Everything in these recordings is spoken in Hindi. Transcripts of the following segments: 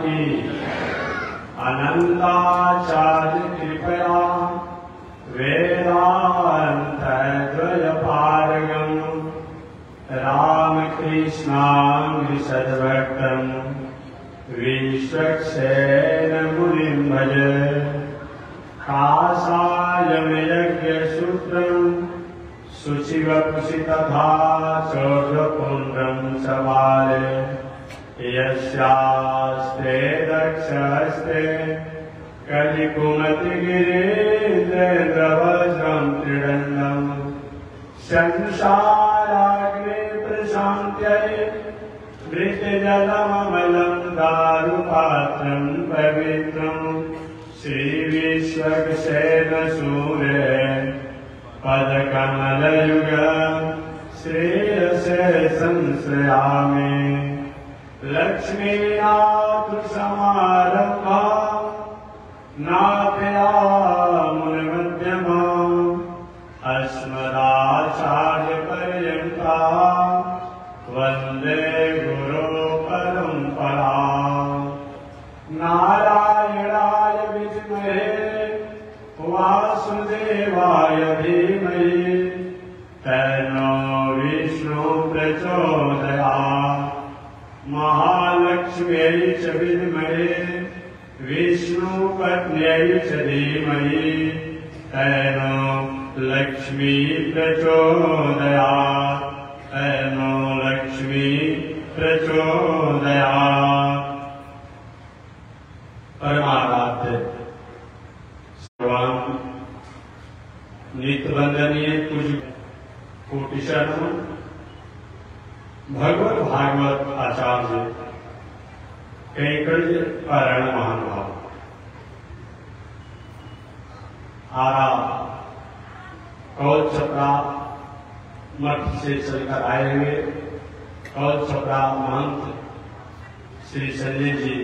की। अनंताचार्य कृपया वेदांत द्वयपारगम रामकृष्णां सद्भक्तं विश्वक्सेन मुनिं भज। काषायं यज्ञसूत्रं शुचिवपुषि तथा चौद्रपुण्ड्रं सवारे। यस्यास्ते दक्षहस्ते कलिकुमतिगिरीन्द्रेन्द्रवज्रं त्रिदण्डं संसाराग्ने प्रशान्त्यै मृतजलममलं दारुपात्रं पवित्रं श्रीविश्वक्सेन सूर्ये पदकमलयुग श्रेयसे संश्रयामि। लक्ष्मीनाथसमारम्भा नाथयामुनमध्यमा अस्मदाचार्यपर्यन्ता वन्दे गुरुपरम्परा। नारायणाय विद्महे वासुदेवाय धीमहि तन्नो विष्णु प्रचोदयात्। महालक्ष्म्यै च विद्महे विष्णुपत्न्यै च धीमहि तन्नो लक्ष्मी प्रचोदयात्। तन्नो लक्ष्मी प्रचोदयात्। परमाराध्य भगवान नित्य वंदनीय पूज्य कोटि शरण भगवत भागवत आचार्य कैंकर्य पारायण महानुभाव आरा कौल छपरा मठ से चलकर आए हुए कौल छपरा महंत श्री संजय जी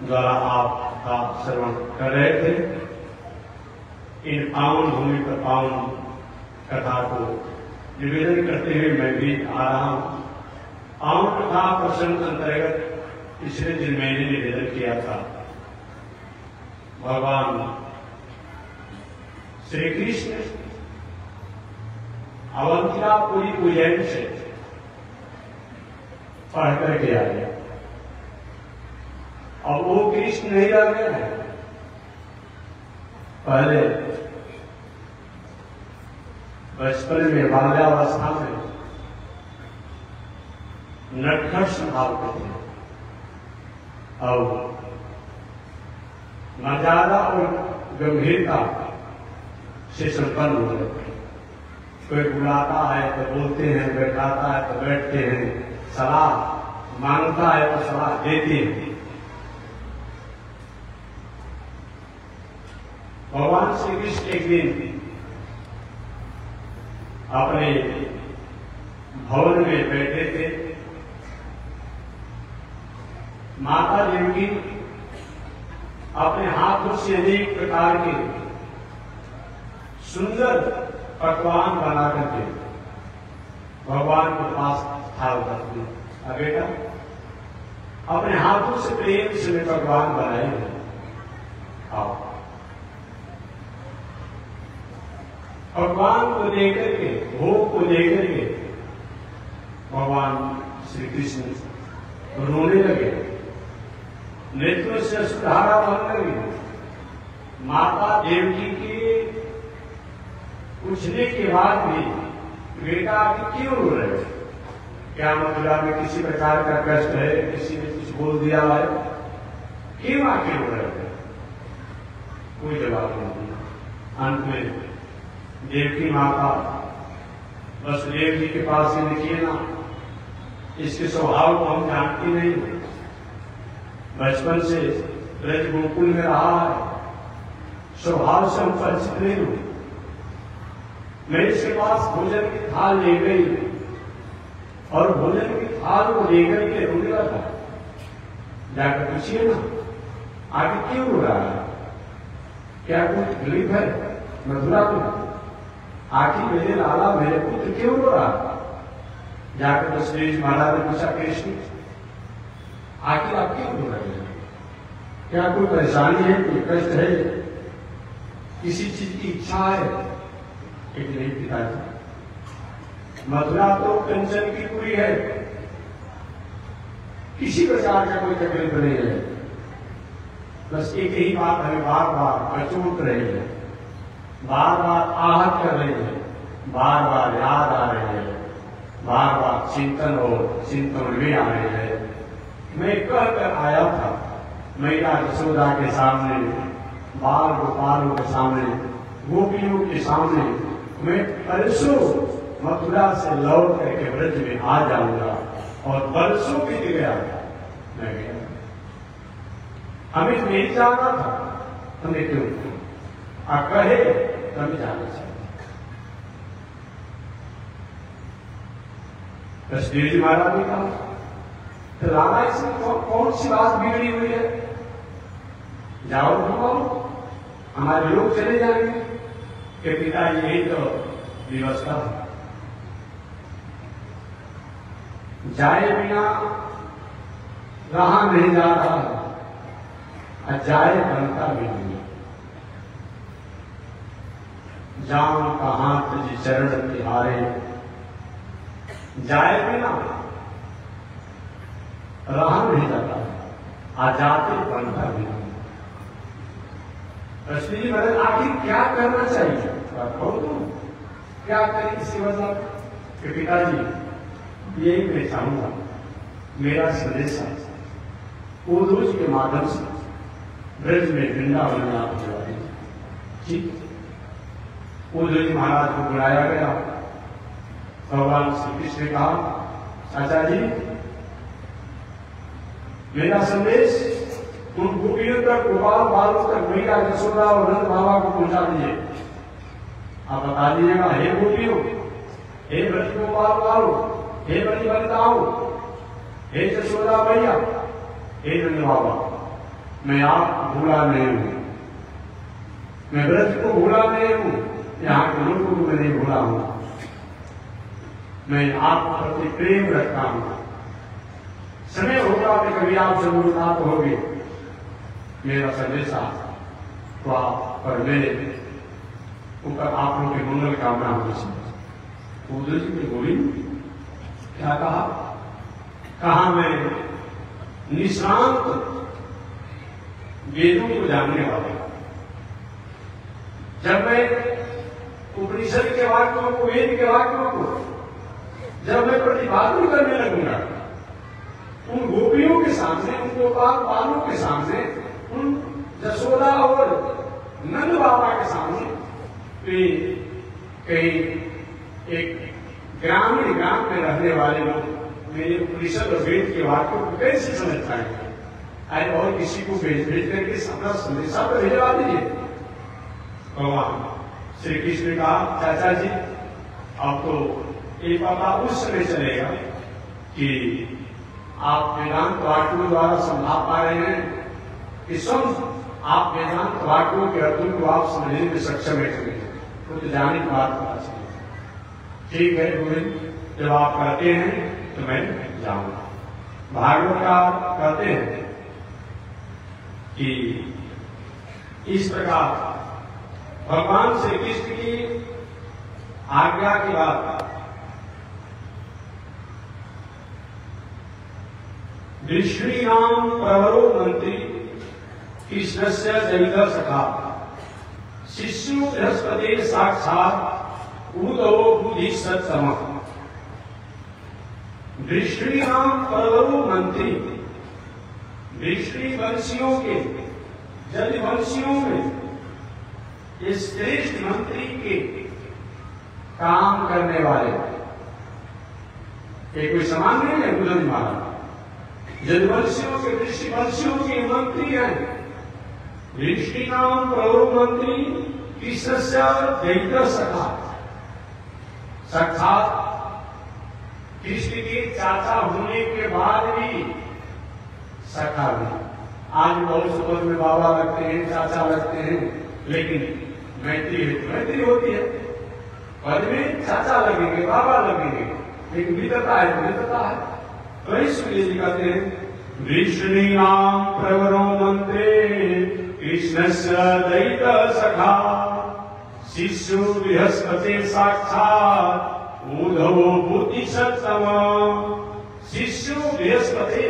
द्वारा आपका श्रवण कर रहे थे। इन पावन भूमि पर पावन कथा को निवेदन करते हुए मैं भी आ रहा हूं। पावन कथा प्रसंग अंतर्गत पिछले दिन मैंने निवेदन किया था। भगवान श्री कृष्ण अवंतिकापुरी उज्जैन से पढ़ करके आए। अब वो कृष्ण नहीं रह गए हैं। पहले बचपन में बाल्यावस्था में नटखट स्वभाव के थे। अब मर्यादा और गंभीरता से संपन्न हो गए। कोई बुलाता है तो बोलते हैं, बैठाता है तो बैठते हैं, सलाह मांगता है तो सलाह देते हैं। भगवान श्री कृष्ण एक दिन अपने भवन में बैठे थे। माता देवी अपने हाथों से अनेक प्रकार के सुंदर पकवान बना करके भगवान के पास थाल करते। अब बेटा अपने हाथों से प्रेम से पकवान बनाए हैं, आओ। भगवान को लेकर के भोग को लेकर के भगवान श्री कृष्ण रोने लगे, नेत्रों से अश्रुधारा बहने लगी। माता देवकी के पूछने के बाद भी बेटा आप क्यों रो रहे हो? क्या मथुरा में किसी प्रकार का कष्ट है, किसी ने कुछ बोल दिया है, क्यों आके रो रहे हो? कोई जवाब नहीं दिया। अंत में देवकी माता वसुदेव जी के पास से लिखिए ना, इसके स्वभाव को हम जानती नहीं। बचपन से ब्रज गोकुल में रहा है, स्वभाव से हम परिचित नहीं हुए। मैं इसके पास भोजन की थाल ले गई और भोजन की थाल को लेकर के रोने लगा। जाकर पूछिए ना, आगे क्यों रो रहा है? क्या कोई तकलीफ है मथुरा को? आखिर मेरे लाला मेरे पुत्र क्यों रो रहा? जाकर वसुदेव महाराज ने पूछा, कृष्ण आखिर आप क्यों रो रहे हैं? क्या कोई परेशानी है, कोई कष्ट है, किसी चीज की इच्छा है? एक नहीं पिताजी, मथुरा तो कंचन की पूरी है, किसी प्रकार का कोई तकलीफ नहीं है। बस एक ही बात हमें बार बार कचोट रही है, बार बार आहत कर रही है, बार बार याद आ रही है, बार बार चिंतन भी आ रही है। मैं कहकर आया था मैया यशोदा के सामने, बाल गोपालों के सामने, गोपियों के सामने, मैं परसों मथुरा से लौट करके ब्रज में आ जाऊंगा। और बरसों बीत गया, मैं गया। हमें नहीं जाना था, हमें क्यों आप कहे तभी जाना चाहिए। कश्मीर जी महाराज ने कहा तो रामा इसमें कौन सी बात बिगड़ी हुई है? जाओ घुमाओ, हमारे लोग चले जाएंगे कि पिता यही तो व्यवस्था है, जाए बिना रहा नहीं जा रहा है, जाए बनता भी नहीं। जाम का हाथ जी चरण तिहारे, जाए बिना रहा नहीं जाता, आजाते बनता भी नहीं। कश्मीरी बदल आखिर क्या करना चाहिए? क्या करें इसकी वजह कि पिताजी यही मैं चाहूंगा, मेरा संदेश उद्रोज के माध्यम से ब्रज में वृंदावन में आप जवा दीजिए। ठीक, उद्रोज महाराज को बुलाया गया। भगवान श्री कृष्ण ने कहा, चाचा जी मेरा संदेश उन गोपियों तक, गोपाल बालों तक, मैया यशोदा और नंद बाबा को पहुंचा दीजिए। आप बता दीजिएगा, हे गोपियों, हे ब्रज गोपाल बालों, हे ब्रज वनिताओं, हे यशोदा मैया, हे नंद बाबा, मैं आप भूला नहीं हूं, मैं ब्रज को भूला नहीं हूं, यहाँ के लोगों को मैं नहीं भूला हूं, मैं आप प्रति प्रेम रखता हूं। समय होगा कि कभी आप जब मुलाकात होगी, मेरा संदेशा तो आप पर मेरे ऊपर आप लोगों की मंगल कामना होगी। उद्धव जी ने बोली, क्या कहा? कहा मैं निष्णांत वेदों को जानने वाला, जब मैं उपनिषद के वाक्यों को, वेद के वाक्यों को जब मैं प्रतिपादन करने लगूंगा उन गोपियों के सामने, उन गोपाल बालों के सामने, उन यशोदा और नंद बाबा के सामने, कहीं एक ग्रामीण ग्राम में रहने वाले लोग मेरे उपनिषद और वेद के वाक्यों को कैसे समझ पाएंगे? अरे और किसी को भेज करके अपना संदेशा तो भेजवा दीजिए। भगवान श्री कृष्ण ने कहा, चाचा जी अब तो ये पता उस समय चलेगा कि आप वेदांत वाक्यों द्वारा समझा पा रहे हैं कि स्वयं आप वेदांत वाक्यों के अर्थों को आप समझने में सक्षम है कि नहीं, तो जाने की बात पता चलेगी। ठीक है गोविंद, जब आप कहते हैं तो मैं जाऊंगा। भागवत का कहते हैं कि इस प्रकार भगवान श्री कृष्ण की आज्ञा के बाद दृष्टिनाम प्रवरो मंत्री कृष्णस्य जैतर सखा शिष्यु बृहस्पति साक्षात उदो बुद्धि सत्सम। दृष्टिनाम प्रवरो मंत्री, दृष्टि वंशियों के, जल वंशियों में ये श्रेष्ठ मंत्री के काम करने वाले, कोई समान नहीं है। बुझन महाराज जनवंशियों के, ऋषि वंशियों के मंत्री हैं। ऋषि नाम प्रवरो मंत्री कृष्ण से दैत्र सखा, साक्षात कृष्ण के चाचा होने के बाद भी सखा भी। आज बहुत सुबह में बाबा लगते हैं, चाचा लगते हैं, लेकिन मैत्री होती है। पद में चाचा लगेंगे, बाबा लगेंगे, लेकिन मित्रता है तो मित्रता है। तो इसलिए कहते हैं वृष्णीनां प्रवरो मन्त्रे कृष्णस्य दयित सखा शिष्यो बृहस्पति साक्षात् उद्धवो बुद्धिसत्तम। शिष्यो बृहस्पति,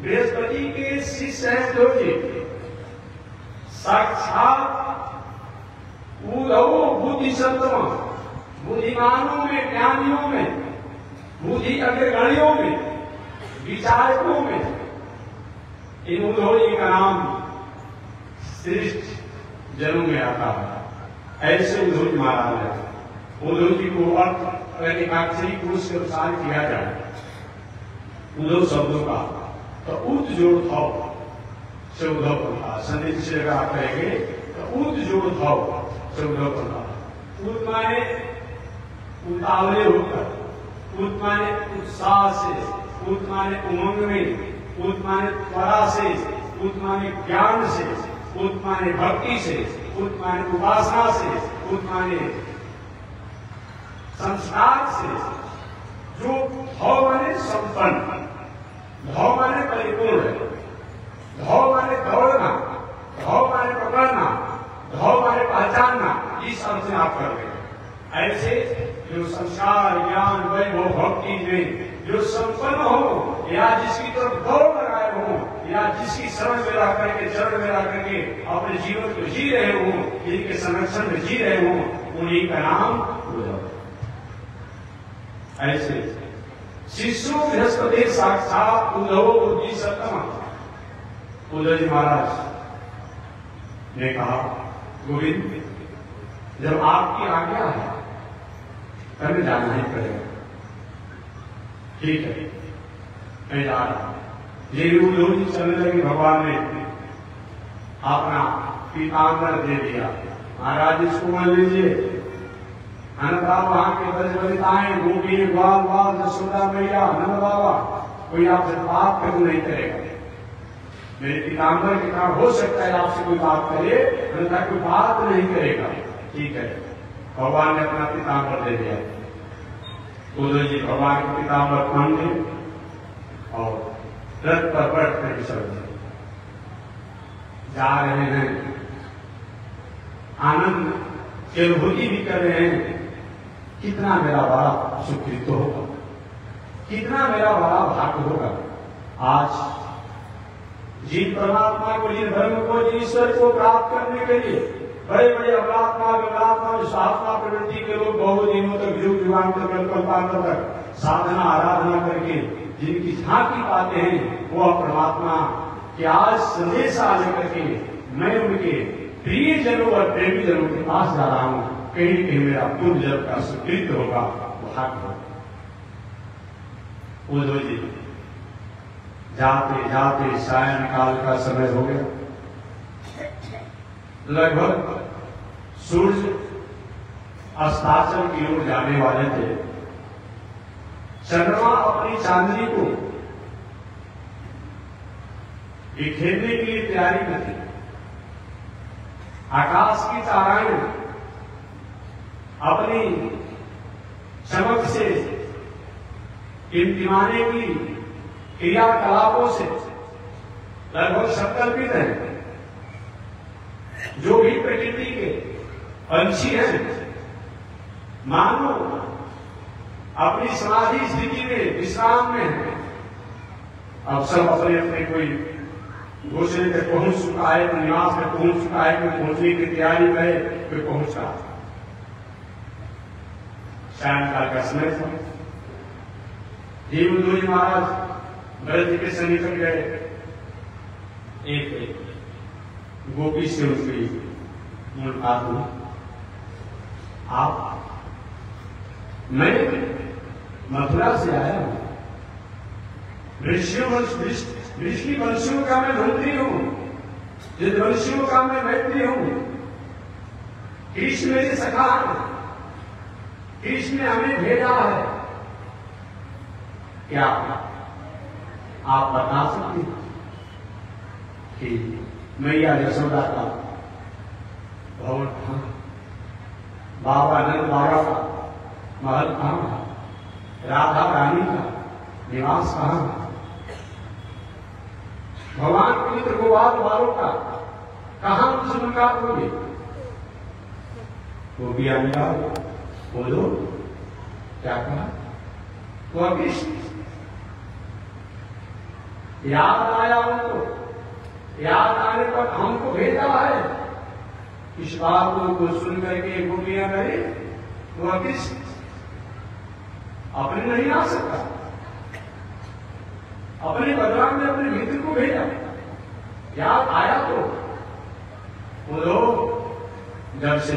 बृहस्पति के शिष्य हैं जो जी साक्षात उद्धवो बुद्धिसत्तम, बुद्धिमानों में, ज्ञानियों में, बुद्धि अग्रगण्यों में, विचारकों में इन उद्धव जी का नाम श्रेष्ठ जनों में आता है। ऐसे उद्धव जी महाराज है। उद्धव जी को अर्थ अगर एकाक्षरी पुरुष के अनुसार किया जाए उद्धव शब्दों का तो उद जोड़ भाव से उद्धव बनता। संधि से अगर आप कहेंगे तो उद जोड़ भाव से उद्धव बनता। उद माने उतावले होकर, उद माने उत्साह से, उद माने उमंग में, उद माने त्वरा से, उद माने ज्ञान से, उद माने भक्ति से, उद माने उपासना से, उद माने संस्कार से। जो भाव माने संपन्न, भाव माने परिपूर्ण, भाव माने दौड़ना, भाव माने पकड़ना, भाव माने पहचानना, इस अर्थ में आप कर रहे हैं। ऐसे जो संस्कार, ज्ञान, वैभव, भक्ति में जो संपन्न हो या जिसकी तरफ दौड़ लगाए हो या जिसकी शरण में रह करके, चरण में रह करके अपने जीवन को जी रहे हो, जिनके संरक्षण में जी रहे हो, उन्हीं का नाम उद्धव। ऐसे शिष्यो बृहस्पति साक्षात उद्धव बुद्धिसत्तम। उद्धव जी महाराज ने कहा गोविंद जब आपकी आज्ञा है तभी जाना ही पड़ेगा। ठीक है मैं जा रहा हूं। ये उद्धव जी चलने लगे। भगवान ने अपना पीताम्बर दे दिया। महाराज इसको मान लीजिए। नंद बाबा के दस वनिताएं, गोपी, ग्वाल बाल, यशोदा मैया, नंद बाबा, कोई आपसे बात कभी नहीं करेगा। मेरे पीताम्बर के कारण हो सकता है आपसे कोई बात करे, अन्यथा कोई बात नहीं करेगा। ठीक है भगवान ने अपना पीताम्बर दे दिया। उद्धव जी भगवान के पीताम्बर पहन लिए और रथ पर बैठ कर चल जा रहे हैं। आनंद की अनुभूति भी कर रहे हैं। कितना मेरा बड़ा सुकृत होगा, कितना मेरा बड़ा भाग्य होगा। आज जिन परमात्मा को, जिन धर्म को, जिन ईश्वर को प्राप्त करने के लिए बड़े बड़े अवलात्मा साधना प्रवृत्ति के लोग बहुत दिनों तक, युग युगांतर कल्पांतर तक साधना आराधना करके जिनकी झांकी पाते हैं, वो परमात्मा के आज संदेशा लेकर के मैं उनके प्रिय जनों और प्रेमी जनों के पास जा रहा हूं। कहीं कहीं मेरा पूर्व जन्म का सुकृत होगा, भाग्य होगा। उद्धव जी जाते जाते सायंकाल का समय हो गया। लगभग सूर्य अस्ताचल की ओर जाने वाले थे। चंद्रमा अपनी चांदनी को बिखेरने के लिए तैयारी में थे। आकाश की ताराएं अपनी चमक से, टिमटिमाने की क्रियाकलापों से लगभग संकल्पित है। जो भी प्रकृति के पंछी हैं मानो अपनी समाधि स्थिति में, विश्राम में है। अब सब अपने अपने कोई घोषणे तक पहुंच चुका है, निवास में पहुंच चुका है, कोई पहुंचने की तैयारी में है, कोई पहुंच रहा। सायंकाल का समय था। उद्धव जी महाराज भरत के समीप गए। एक गोपी से उनकी मुलाकात हुई। आप, मैं मथुरा से आया हूं। ऋषि वंशियों का मैं मंत्री हूं, वंशियों का मैं मैत्री हूं। कृष्ण मेरे सखा है, कृष्ण ने हमें भेजा है। क्या आप बता सकते हैं कि मैया यशोदा का भवन कहां, बाबा नंद बाबा का महल कहां, राधा रानी का निवास कहां? भगवान पवित्र गोवाल वालों का कहां उनसे मुलाकात होगी? वो भी आएगा, बोलो क्या कहा? वो कृष्ण याद आया उनको, याद आने पर हमको भेजा है। इस बातों को सुन करके गोपियां करे, वो कृष्ण अपने नहीं आ सकता, अपने बदलाव में अपने मित्र को भेजा। याद आया तो वो लोग जब से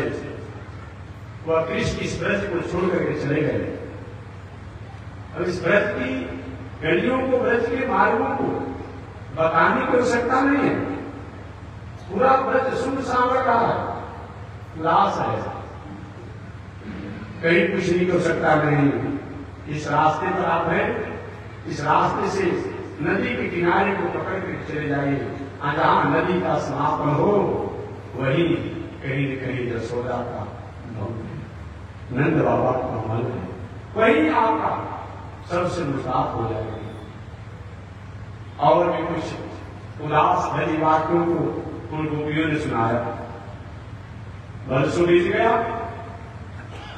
वह कृष्ण इस ब्रज को छोड़ करके चले गए, अब इस ब्रज की गलियों को, ब्रज के मार्गों को बताने की आवश्यकता नहीं है। पूरा ब्रज सुनसान रहा है, उदास है, कहीं पूछने की आवश्यकता नहीं। इस रास्ते पर आप हैं, इस रास्ते से नदी के किनारे को पकड़ कर चले जाइए। जहां नदी का समापन हो वही कहीं न कहीं यशोदा का नंद बाबा का महल है, वही आपका सबसे मुसाफ हो जाएगी। और भी कुछ उदास भरी वाक्यों को उन गोपियों ने सुनाया। बरसों बीत गया,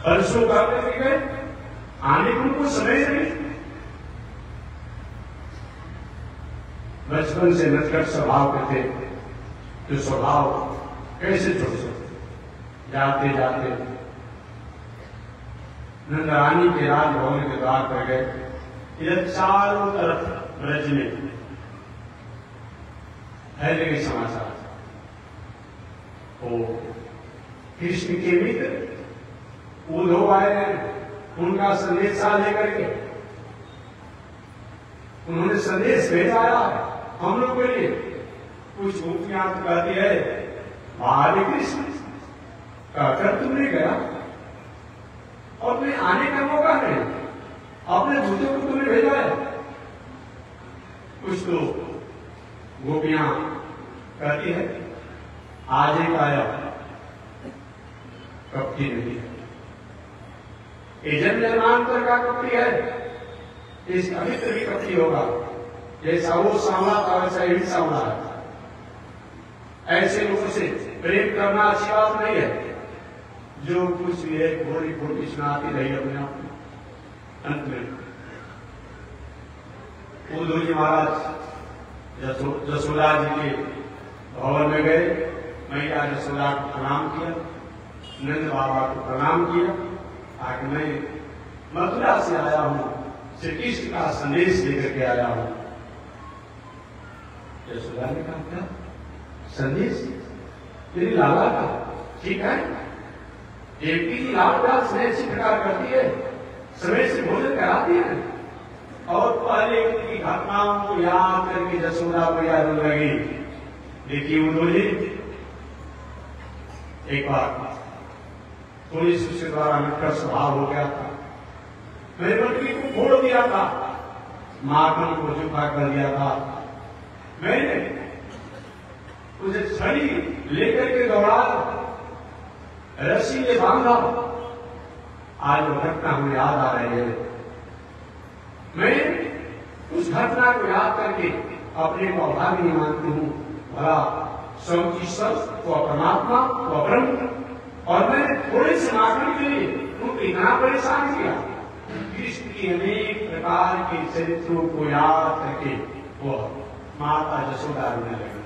बरसों करते बीत गए, आने को उनको समय नहीं। बचपन से नटखट स्वभाव के थे, जो स्वभाव कैसे छोड़ सकते। जाते जाते नंदरानी के राजभवन के द्वार पर गए। इधर चारों तरफ ब्रज में फैले गए समाचार, वो कृष्ण के मित्र उद्धव आए हैं, उनका संदेशा लेकर के उन्होंने संदेश भेजा हम लोग के लिए। कुछ गोपियां तो कहती है, हरे कृष्ण कहकर तुमने गया और तुम्हें आने का मौका नहीं, अपने दूतों को तुमने भेजा है। कुछ तो गोपियां कहती है, आज एक आया, कपटी नहीं है, ये जन्म जन्मांतर का कपटी है, इस अमित्र भी कपटी होगा। जैसा वो सांवला था वैसा यही सांवला है। ऐसे लोगों से प्रेम करना अच्छी बात नहीं है, जो कुछ भी है घोड़ी घोड़ी सुनाती रही अपने आप में। अंत में उद्धव जी महाराज यशोदा जी के भवन में गए, मैया यशोदा को प्रणाम किया, नंद बाबा को प्रणाम किया, ताकि मैं मथुरा से आया हूं, श्री कृष्ण का संदेश लेकर के आया हूं। यशोदा ने कहा, क्या संदेश? तेरी लाला का? ठीक है, देवकी की लाल का स्नेह इसी प्रकार करती है, समय से भोजन कराती है। और पहले उनकी घटनाओं को याद करके यशोदा को याद लगी। देखिए उद्धव जी, एक बार थोड़ी सी उसके द्वारा नटखट स्वभाव हो गया था, मैंने बटुकी को फोड़ दिया था, माखन को चुपा कर दिया था, मैंने उसे छड़ी लेकर के दौड़ा, रस्सी में बांधा। आज वो घटना हमें याद आ रही है। मैं उस घटना को याद करके अपने को अभागी मानती हूँ। भला सब ईश्वर, वो परमात्मा, वो ब्रह्म, और मैंने थोड़े से माखन के लिए उनको इतना परेशान किया। कृष्ण की अनेक प्रकार के चरित्रों को याद करके वो माता यशोदा रोने लगी।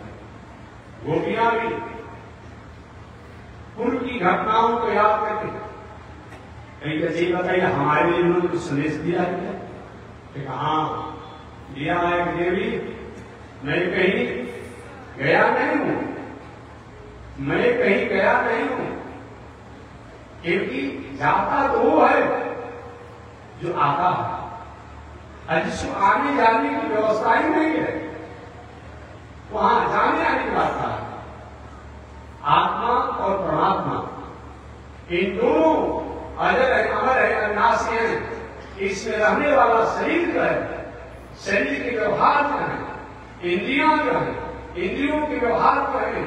गोपियां भी उनकी घटनाओं को याद करके कहीं कैसे बताइए, हमारे लिए उन्होंने कुछ संदेश दिया है क्या? हाँ दिया है देवी, मैं कहीं गया नहीं हूं, मैं कहीं गया नहीं हूं, क्योंकि जाता तो वो है जो आता है, जिसको आने जाने की व्यवस्था ही नहीं है, वहां जाने आने की बात था। आत्मा और परमात्मा इन दोनों अजर है, अमर है, अविनाशी है। इसमें रहने वाला शरीर जो है, शरीर के व्यवहार जो है, इंद्रियां जो है, इंद्रियों के व्यवहार जो है,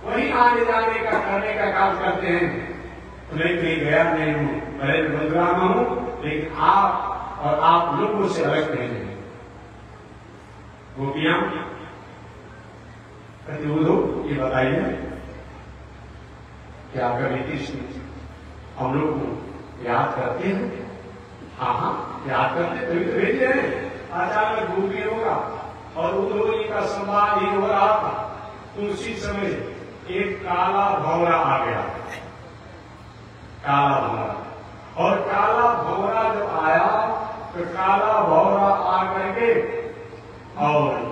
वही आने जाने का करने का काम करते हैं। मैं कहीं गया नहीं हूं, भले बलराम हूं, लेकिन आप और आप लोगों से अलग नहीं है। गोपियां कहते उद्धव ये बताइए क्या कभी कृष्ण हम लोग को याद करते हैं? हाँ हाँ याद करते, तभी तो भेजे हैं। अचानक गोपियों का और उद्धव जी का संवाद ही हो रहा था, तो उसी समय एक काला भंवरा आ गया। काला भंवरा, और काला भंवरा जब आया तो काला भंवरा आ करके और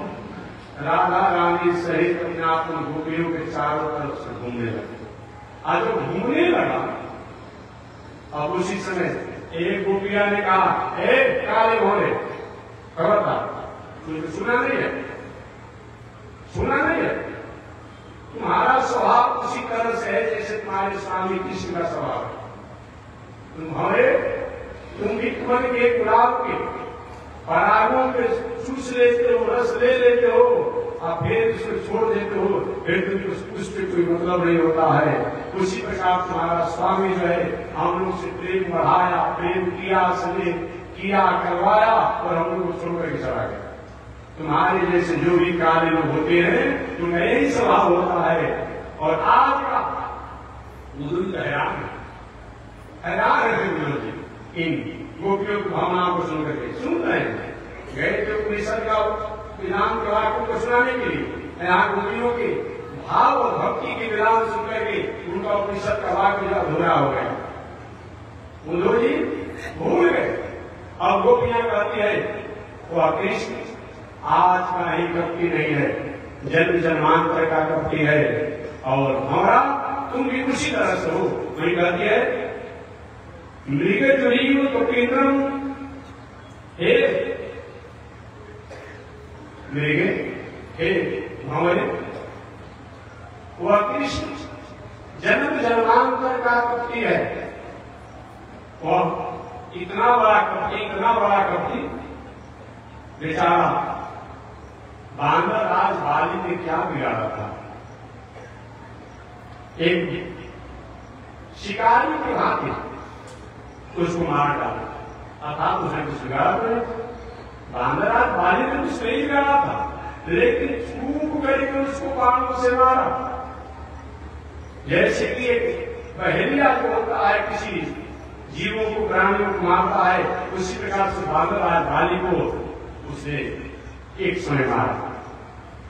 राधा रानी सहित अपने आप गोपियों के चारों तरफ से घूमने लगे। आज जब घूमने लगा, अब उसी समय एक गोपिया ने कहा, ए काले भंवरे, खबरदार, तुमने सुना नहीं है? सुना नहीं है? तुम्हारा स्वभाव उसी तरह से है जैसे तुम्हारे स्वामी कृष्ण का स्वभाव है। तुम भी मन के गुलाब के परागों के चूस लेते हो, रस ले लेते हो और फिर उसको छोड़ देते हो, फिर उससे कोई मतलब नहीं होता है। उसी प्रकार तुम्हारा स्वामी जो है हम लोग से प्रेम बढ़ाया, प्रेम किया, स्नेह किया, करवाया और हम लोग को छोड़ करके चला गया। तुम्हारे जैसे जो भी कार्य लोग होते हैं तुम्हें यही स्वभाव होता है। और आज का उद्धव हैरान है जी इन गोपियों की भावनाओं को सुन करके। सुन रहे हैं, गए थे उपनिषद का विधान के वाक्यों को सुनाने के लिए। यहाँ गोपियों के भाव और भक्ति के विधान सुन करके उनका उपनिषद का वाक्य जो अधूरा हो गया। उद्धव जी भूल गए। अब गोपियां कहती है वह कृष्ण आज का ही कपटी नहीं है, जन्म जन्मांतर का कपटी है, और हमारा तुम भी उसी तरह से हो। वही कहती है मृग तुरीव तो केंद्रम, हे मृग, हे भंवरे, वह कृष्ण जन्म जन्मांतर का कपटी है। और इतना बड़ा कपटी बेचारा बांदर राज बाली ने क्या बिगाड़ा था? एक शिकारी की भांति उसको मार डाला, अर्थात उसने कुछ बिगाड़ा तो बांदर राज बाली ने कुछ नहीं बिगाड़ा था, लेकिन चूक करके उसको बाणों से मारा। जैसे कि एक बहेलिया जो होता है किसी जीवों को, प्राणियों को मारता है, उसी प्रकार से बांदर राज बाली को उसने एक समय मारा।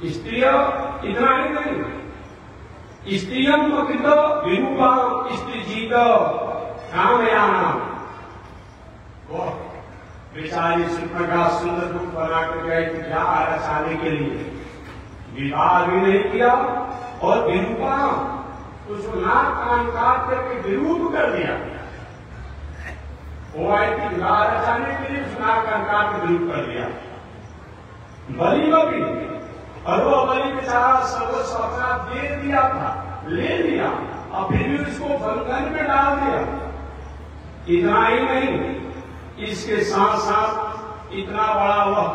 स्त्रिय इतना ही नहीं, स्त्रियम कृत विरूपा स्त्री जीत कामयाना, वो बेचारी सुपर का सुंदर रूप बना कर गए विवाह रचाने के लिए, विवाह भी नहीं किया और विरूपा उसको नाक कान काट करके विरूप कर दिया। वो आई थी विवाह रचाने के लिए, उस नाक कान काट के विरूप कर दिया। बलि भी, और वो बलि बेचारा सर्वस्व अपना दे दिया था, ले लिया, और फिर भी उसको बंधन में डाल दिया। इतना ही नहीं, इसके साथ साथ इतना बड़ा वह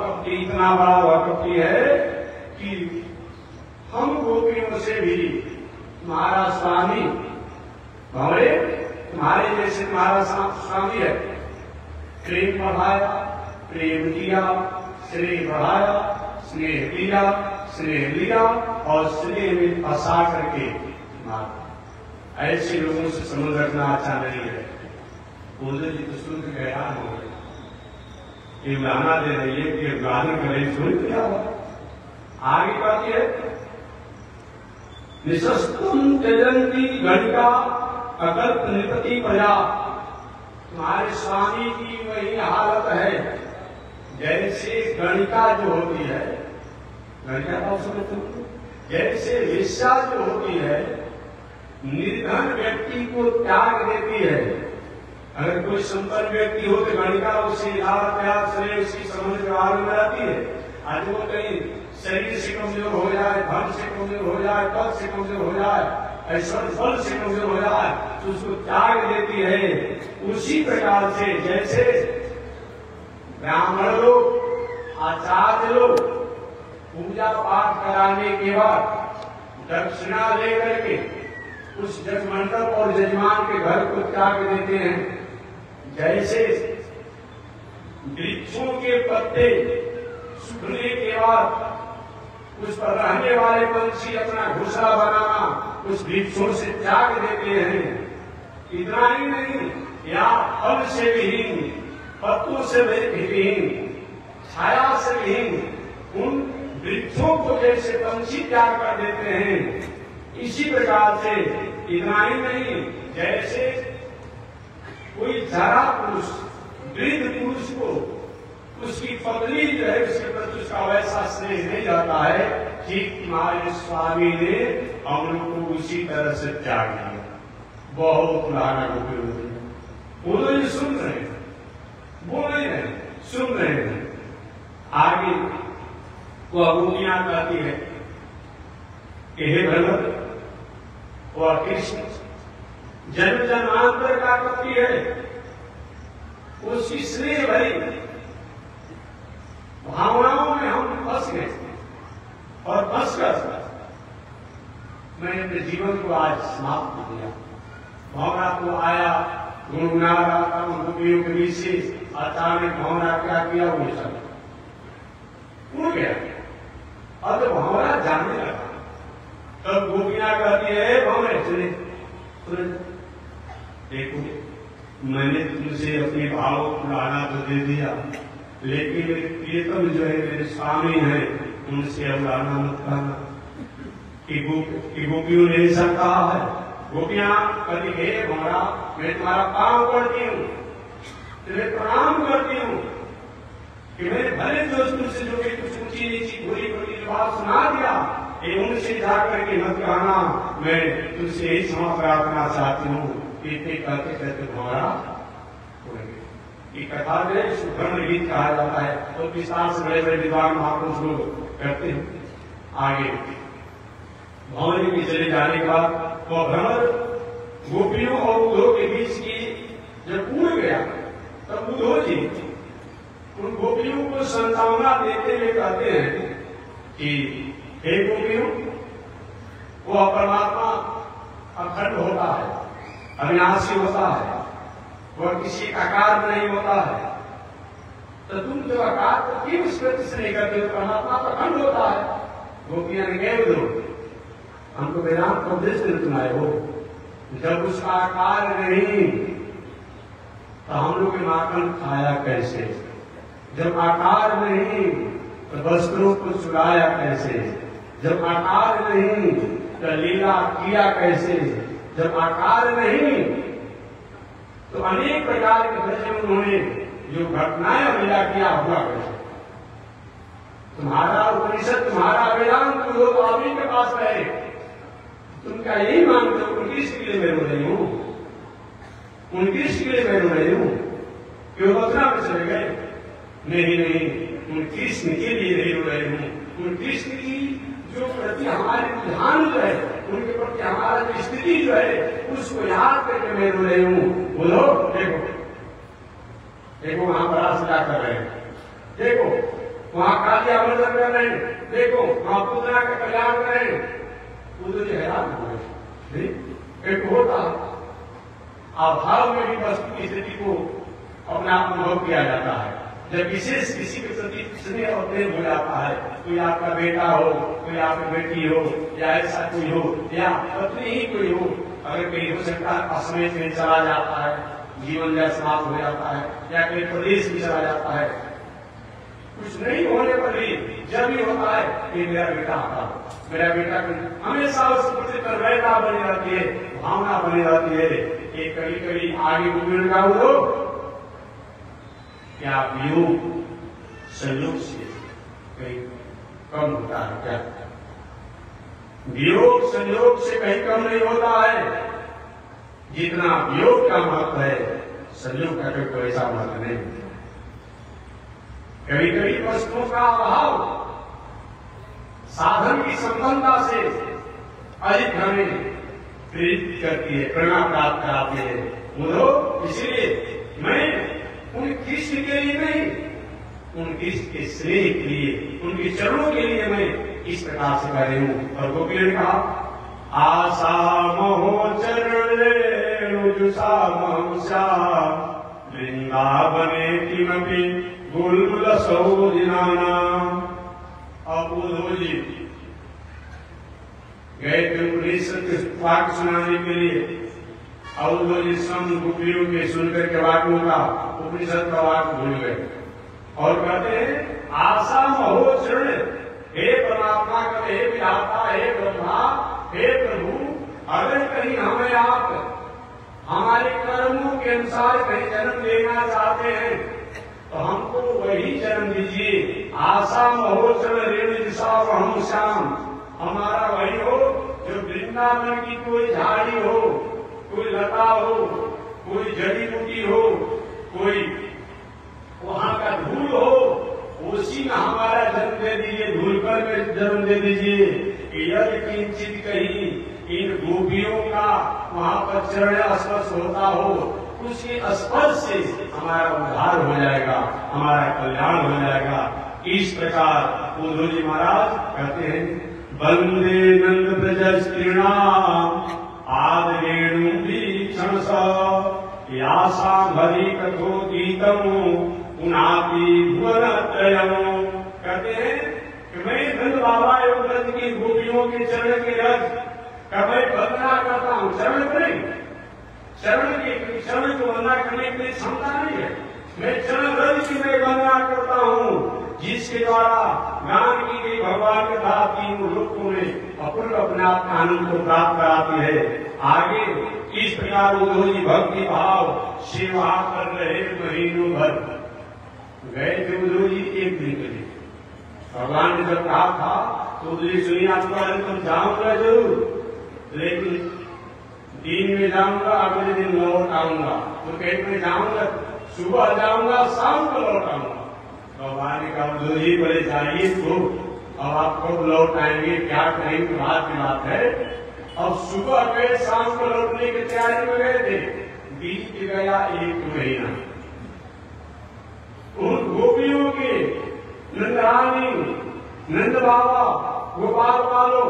कपटी है कि हम गोपियों से भी तुम्हारा स्वामी भंवरे, तुम्हारे जैसे तुम्हारा स्वामी है, प्रेम बढ़ाया, प्रेम किया, स्नेह बढ़ाया, स्नेह लिया और स्नेह में फंसा करके मारा। ऐसे लोगों से संबंध रखना अच्छा नहीं है। उद्धव जी तो सुन के हैरान हो गए, ये गाना दे रही है कि गाना करे, सुन क्या हुआ? आगे बात है निशस्तुम त्यजंती गणिका अकल्प निपति प्रजा, तुम्हारे स्वामी की वही हालत है जैसे गणिका जो होती है, गणिका का समझते हो, जैसे वेश्या जो होती है निर्धन व्यक्ति को त्याग देती है। अगर कोई संपन्न व्यक्ति हो तो गणिका उसे लाभ प्यार से उसकी समझ व्यवहार में रहती है। आज वो कहीं शरीर से कमजोर हो जाए, धन से कमजोर हो जाए, पद से कमजोर हो जाए, ऐश्वर्य फल से कमजोर हो जाए तो उसको त्याग देती है। उसी प्रकार से जैसे ब्राह्मण लोग, आचार्य लोग पूजा पाठ कराने के बाद दक्षिणा लेकर के उस जजमंडप और जजमान के घर को त्याग देते हैं, जैसे वृक्षों के पत्ते सूखने के बाद उस पर रहने वाले पंछी अपना घोंसला बनाना उस वृक्षों से त्याग देते हैं। इतना ही नहीं, या फल से विहीन, पत्तों से विहीन, छाया से विहीन उन वृक्षों को जैसे पंछी त्याग कर देते हैं, इसी प्रकार से इतना ही नहीं, जैसे कोई जरा पुरुष वृद्ध पुरुष को उसकी पत्नी जो है उसके प्रति उसका वैसा स्नेह नहीं जाता है कि हमारे स्वामी ने हम लोग को उसी तरह से त्याग दिया। बहुत पुराना वो तो ये सुन रहे हैं, बोल नहीं रहे, सुन रहे हैं। आगे वह गोपियां कहती है कि हे भगवत, वह कृष्ण जन्म जन्मांतर का पति है, उसकी स्नेह भरी भावनाओं में हम फंस गए और फंसकर मैंने अपने जीवन को आज समाप्त कर दिया। भावना को आया, गुनगुना रहा था उन गोपियों के बीच से, अचानक भावना क्या किया, वो सब उड़ गया। अब तो भावना जानने लगा, तब गोपियां कहती है भावना चले तुरंत, देखो मैंने तुमसे अपने भाव पुराना तो दे दिया, लेकिन मेरे प्रियतम जो है मेरे स्वामी है, उनसे अब लाना मत करना। कि गोपियों ने ऐसा कहा है। गोपियां कभी हे भंवरा, मैं तुम्हारा काम करती हूँ, तुम्हें प्रणाम करती हूँ कि मैंने भले दोस्त तुमसे जो भी कुछ ऊंची नीची बुरी बुरी बात सुना दिया, ये उनसे जाकर के मत कहना, मैं तुमसे यही क्षमा प्रार्थना चाहती हूँ। कहते कहते भंवरा की कथा में सुधर्म गीत कहा जाता है, तो विस्तार से बड़े बड़े विद्वान महापुरुष लोग करते हैं। आगे भंवर के चले जाने के बाद वह भ्रमर गोपियों और उद्धव के बीच की जब उड़ गया, तब उद्धव जी उन गोपियों को संतावना देते हुए कहते हैं कि हे गोपियों, वह परमात्मा अखंड होता है, अविनाशी होता है, वह किसी आकार में नहीं होता है, तो तुम जो आकार को क्यों इस प्रति से नहीं करते हो? परमात्मा तो अखंड होता है। गोपियां ने कह दो, हमको वेदांत को उपदेश देने तुम आए हो, जब उसका आकार नहीं तो हम लोग माखन खाया कैसे? जब आकार नहीं तो वस्त्रों को चुराया कैसे? जब आकार नहीं तो लीला किया कैसे? जब आकार नहीं तो अनेक प्रकार के भजन उन्होंने जो घटनाएं लीला किया हुआ कैसे? तुम्हारा उपनिषद, तुम्हारा वेदांत तो आप ही के पास है, तुम क्या यही मानते हो उनकी के लिए मैं रो रही हूं, उनकी के लिए मैं रो रही हूं, क्यों मथुरा में चले गए? नहीं, उन कृष्ण के लिए नहीं रो रही हूं, उन कृष्ण की जो प्रति हमारे ध्यान जो है, उनके प्रति हमारा जो स्थिति जो है, उसको याद करके मैं रो रही हूं। बोलो, देखो वहां बड़ा सजा कर रहे हैं, देखो वहां काली आमंत्रण कर रहे हैं, देखो वहां पूतना का कल्याण कर रहे हैं। उधर जो हैरान हो गए, एक होता अभाव में भी वस्तु की स्थिति को अपना अनुभव किया जाता है। जब विशेष किसी के प्रति स्नेह और प्रेम हो जाता है, कोई आपका बेटा हो, कोई आपकी बेटी हो, या ऐसा कोई हो, या पत्नी ही कोई हो, अगर कहीं हो सकता है असमय में चला जाता है, जीवन जय समाप्त हो जाता है, या कहीं प्रदेश भी चला जाता है, कुछ नहीं होने पर भी जब भी होता है कि मेरा बेटा आता, मेरा बेटा हमेशा उस प्रति तन्मयता बनी रहती है, भावना बनी रहती है कि कभी कभी आगे गुजर का हो क्या वियोग संयोग से कहीं कम होता है? क्या वियोग संयोग से कहीं कम नहीं होता है? जितना वियोग का महत्व है, संयोग का कोई ऐसा महत्व नहीं। कभी कभी वस्तुओं का अभाव साधन की संपन्नता से अधिक हमें प्रेरित करती है, प्रेरणा प्राप्त कराती है। बोलो, इसलिए मैं उन कृष्ण के लिए नहीं, उन कृष्ण के स्नेह के लिए, उनके चरणों के लिए मैं इस प्रकार से कह रही हूं। और गोपियों ने कहा, आशा मोह चरण वृंदावने किमपि बुलबुल सौदिनाना। अब उद्धव जी गए थे उन्हें सत्य वाक्य सुनाने के लिए। और वो जिस गोपियों के सुनकर के वाक्यों का उपनिषद का वाक्य भूल गए और कहते हैं आशा महो चरण, हे परमात्मा कहते हे विधाता, हे ब्रह्मा, हे प्रभु, अगर कहीं हमें आप हमारे कर्मों के अनुसार कहीं जन्म लेना चाहते हैं तो हमको वही जन्म दीजिए। आशा महो चरण रेणु दिशा हम श्याम, हमारा वही हो जो वृंदावन की कोई झाड़ी हो, कोई लता हो, कोई जड़ी बूटी हो, कोई वहां का धूल हो, उसी में हमारा जन्म दे दीजिए, धूल पर जन्म दे दीजिए। यदि किंचित कहीं इन गोपियों का वहां पर चरण स्पर्श होता हो, उसके स्पर्श से हमारा उद्धार हो जाएगा, हमारा कल्याण हो जाएगा। इस प्रकार उद्धव जी महाराज कहते हैं वंदे नंद ब्रज स्त्रीणाम आदरेणु भीषण यासा भरी कथो गीतम उनापी भुवन त्रयम। कहते हैं कि मैं नंद बाबा एवं ब्रज की गोपियों के चरण के रज का मैं वंदना करता हूँ। चरण करें, चरण को वंदना करने की क्षमता नहीं है। मैं चरण रज की मैं वंदना करता हूँ जिसके द्वारा गान की गई भगवान के साथ तीनों लोगों में अपूर्व अपने आनंद को प्राप्त कराती है। आगे इस प्रकार उद्धव जी भक्ति भाव सेवा कर रहे महीनों भर गए थे। उद्धव जी एक दिन के लिए भगवान ने जब कहा था तो उद्धव जी सुनिए आपका तुम जाऊंगा जरूर, लेकिन दिन में जाऊंगा, अगले दिन लौट आऊंगा। तो कहीं मैं जाऊंगा, सुबह जाऊंगा, शाम को लौट आऊंगा। भगवान ने कहा उद्धव जी बोले जाइए तो अब आप कब लौट आएंगे, क्या करेंगे, बात की बात है। अब सुबह गए, शाम को लौटने की तैयारी में गए थे, बीत गया एक महीना। उन गोपियों के नंदरानी, नंद बाबा, गोपाल बालो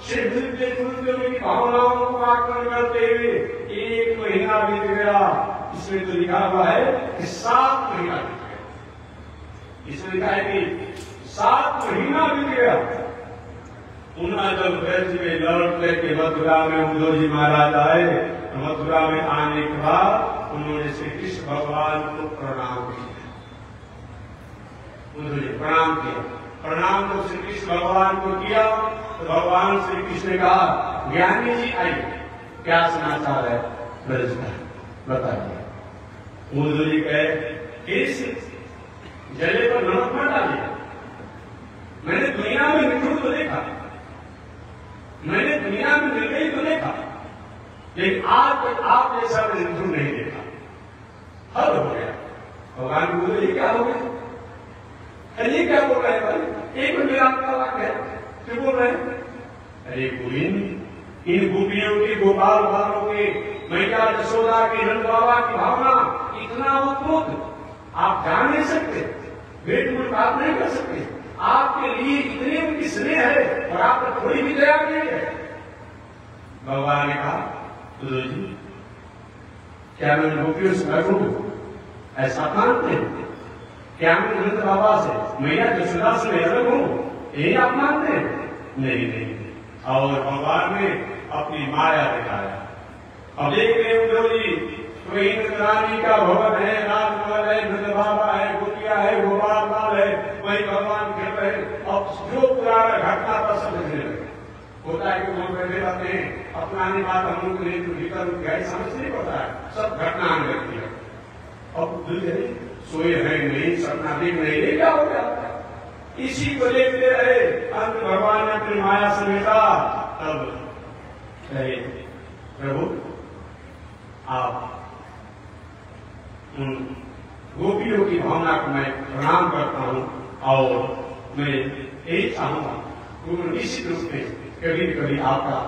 शिव की भावनाओं को आकलन करते हुए एक महीना बीत गया। इसमें तो लिखा हुआ है कि 7 महीना बीत गया। इसमें लिखा है कि 7 महीना बीत गया। उन्होंने जब ब्रज में लौट करके मथुरा में उद्धव जी महाराज आए, मथुरा में आने के बाद उन्होंने श्री कृष्ण भगवान को प्रणाम किया। उन्होंने प्रणाम किया, प्रणाम तो श्री कृष्ण भगवान को किया तो भगवान श्री कृष्ण ने कहा ज्ञानी जी आइए, क्या समाचार है ब्रज का बताइए। उद्धव जी कहे इस जले पर नमक मत डालिए। मैंने दुनिया में निठुर तो देखा, मैंने दुनिया में निर्दयी तो देखा, लेकिन आज आप जैसा मैंने निठुर नहीं देखा। हद हो गया। भगवान बोले ये क्या हो गया, अरे क्या बोल रहे हैं भाई, एक मिनट आपका वाक्य है, क्यों बोल रहे हैं। अरे गोविंद, इन गोपियों के, गोपाल बालों के, मैया यशोदा के, नंद बाबा की भावना इतना उत्तुक आप जान नहीं सकते, भेंट मुलाकात नहीं कर सकते। आपके लिए इतनी उनकी स्नेह है और आप पर थोड़ी भी दया नहीं है। भगवान ने कहा उद्धव जी क्या मैं गोपियों से अलग हूं, ऐसा मानते हैं? क्या मैं नंद बाबा से, मैया यशोदा से अलग हूं, यही आप मानते हैं? नहीं नहीं। और भगवान ने अपनी माया दिखाया। अब देख रहे उद्धव जी, कोई इंद्रानी का भवन है, राजमहल है, नंद बाबा है, गोपिया है, गोपाल बाल है, वही भगवान खेल रहे। अब जो पुराना घटना पर समझने लगे, होता है कि हम बैठे रहते हैं, अपना बात हम लोग नहीं, भीतर गहरी समझ नहीं पड़ता है, सब घटना आने लगती है। अब सोए है नहीं, सपना देख नहीं, क्या हो गया, इसी को देखते रहे। अंत भगवान ने अपनी माया समेटा। तब कहे प्रभु आप उन गोपियों की भावना को मैं प्रणाम करता हूं और मैं यही चाहूंगा कि निश्चित रूप में कभी कभी आपका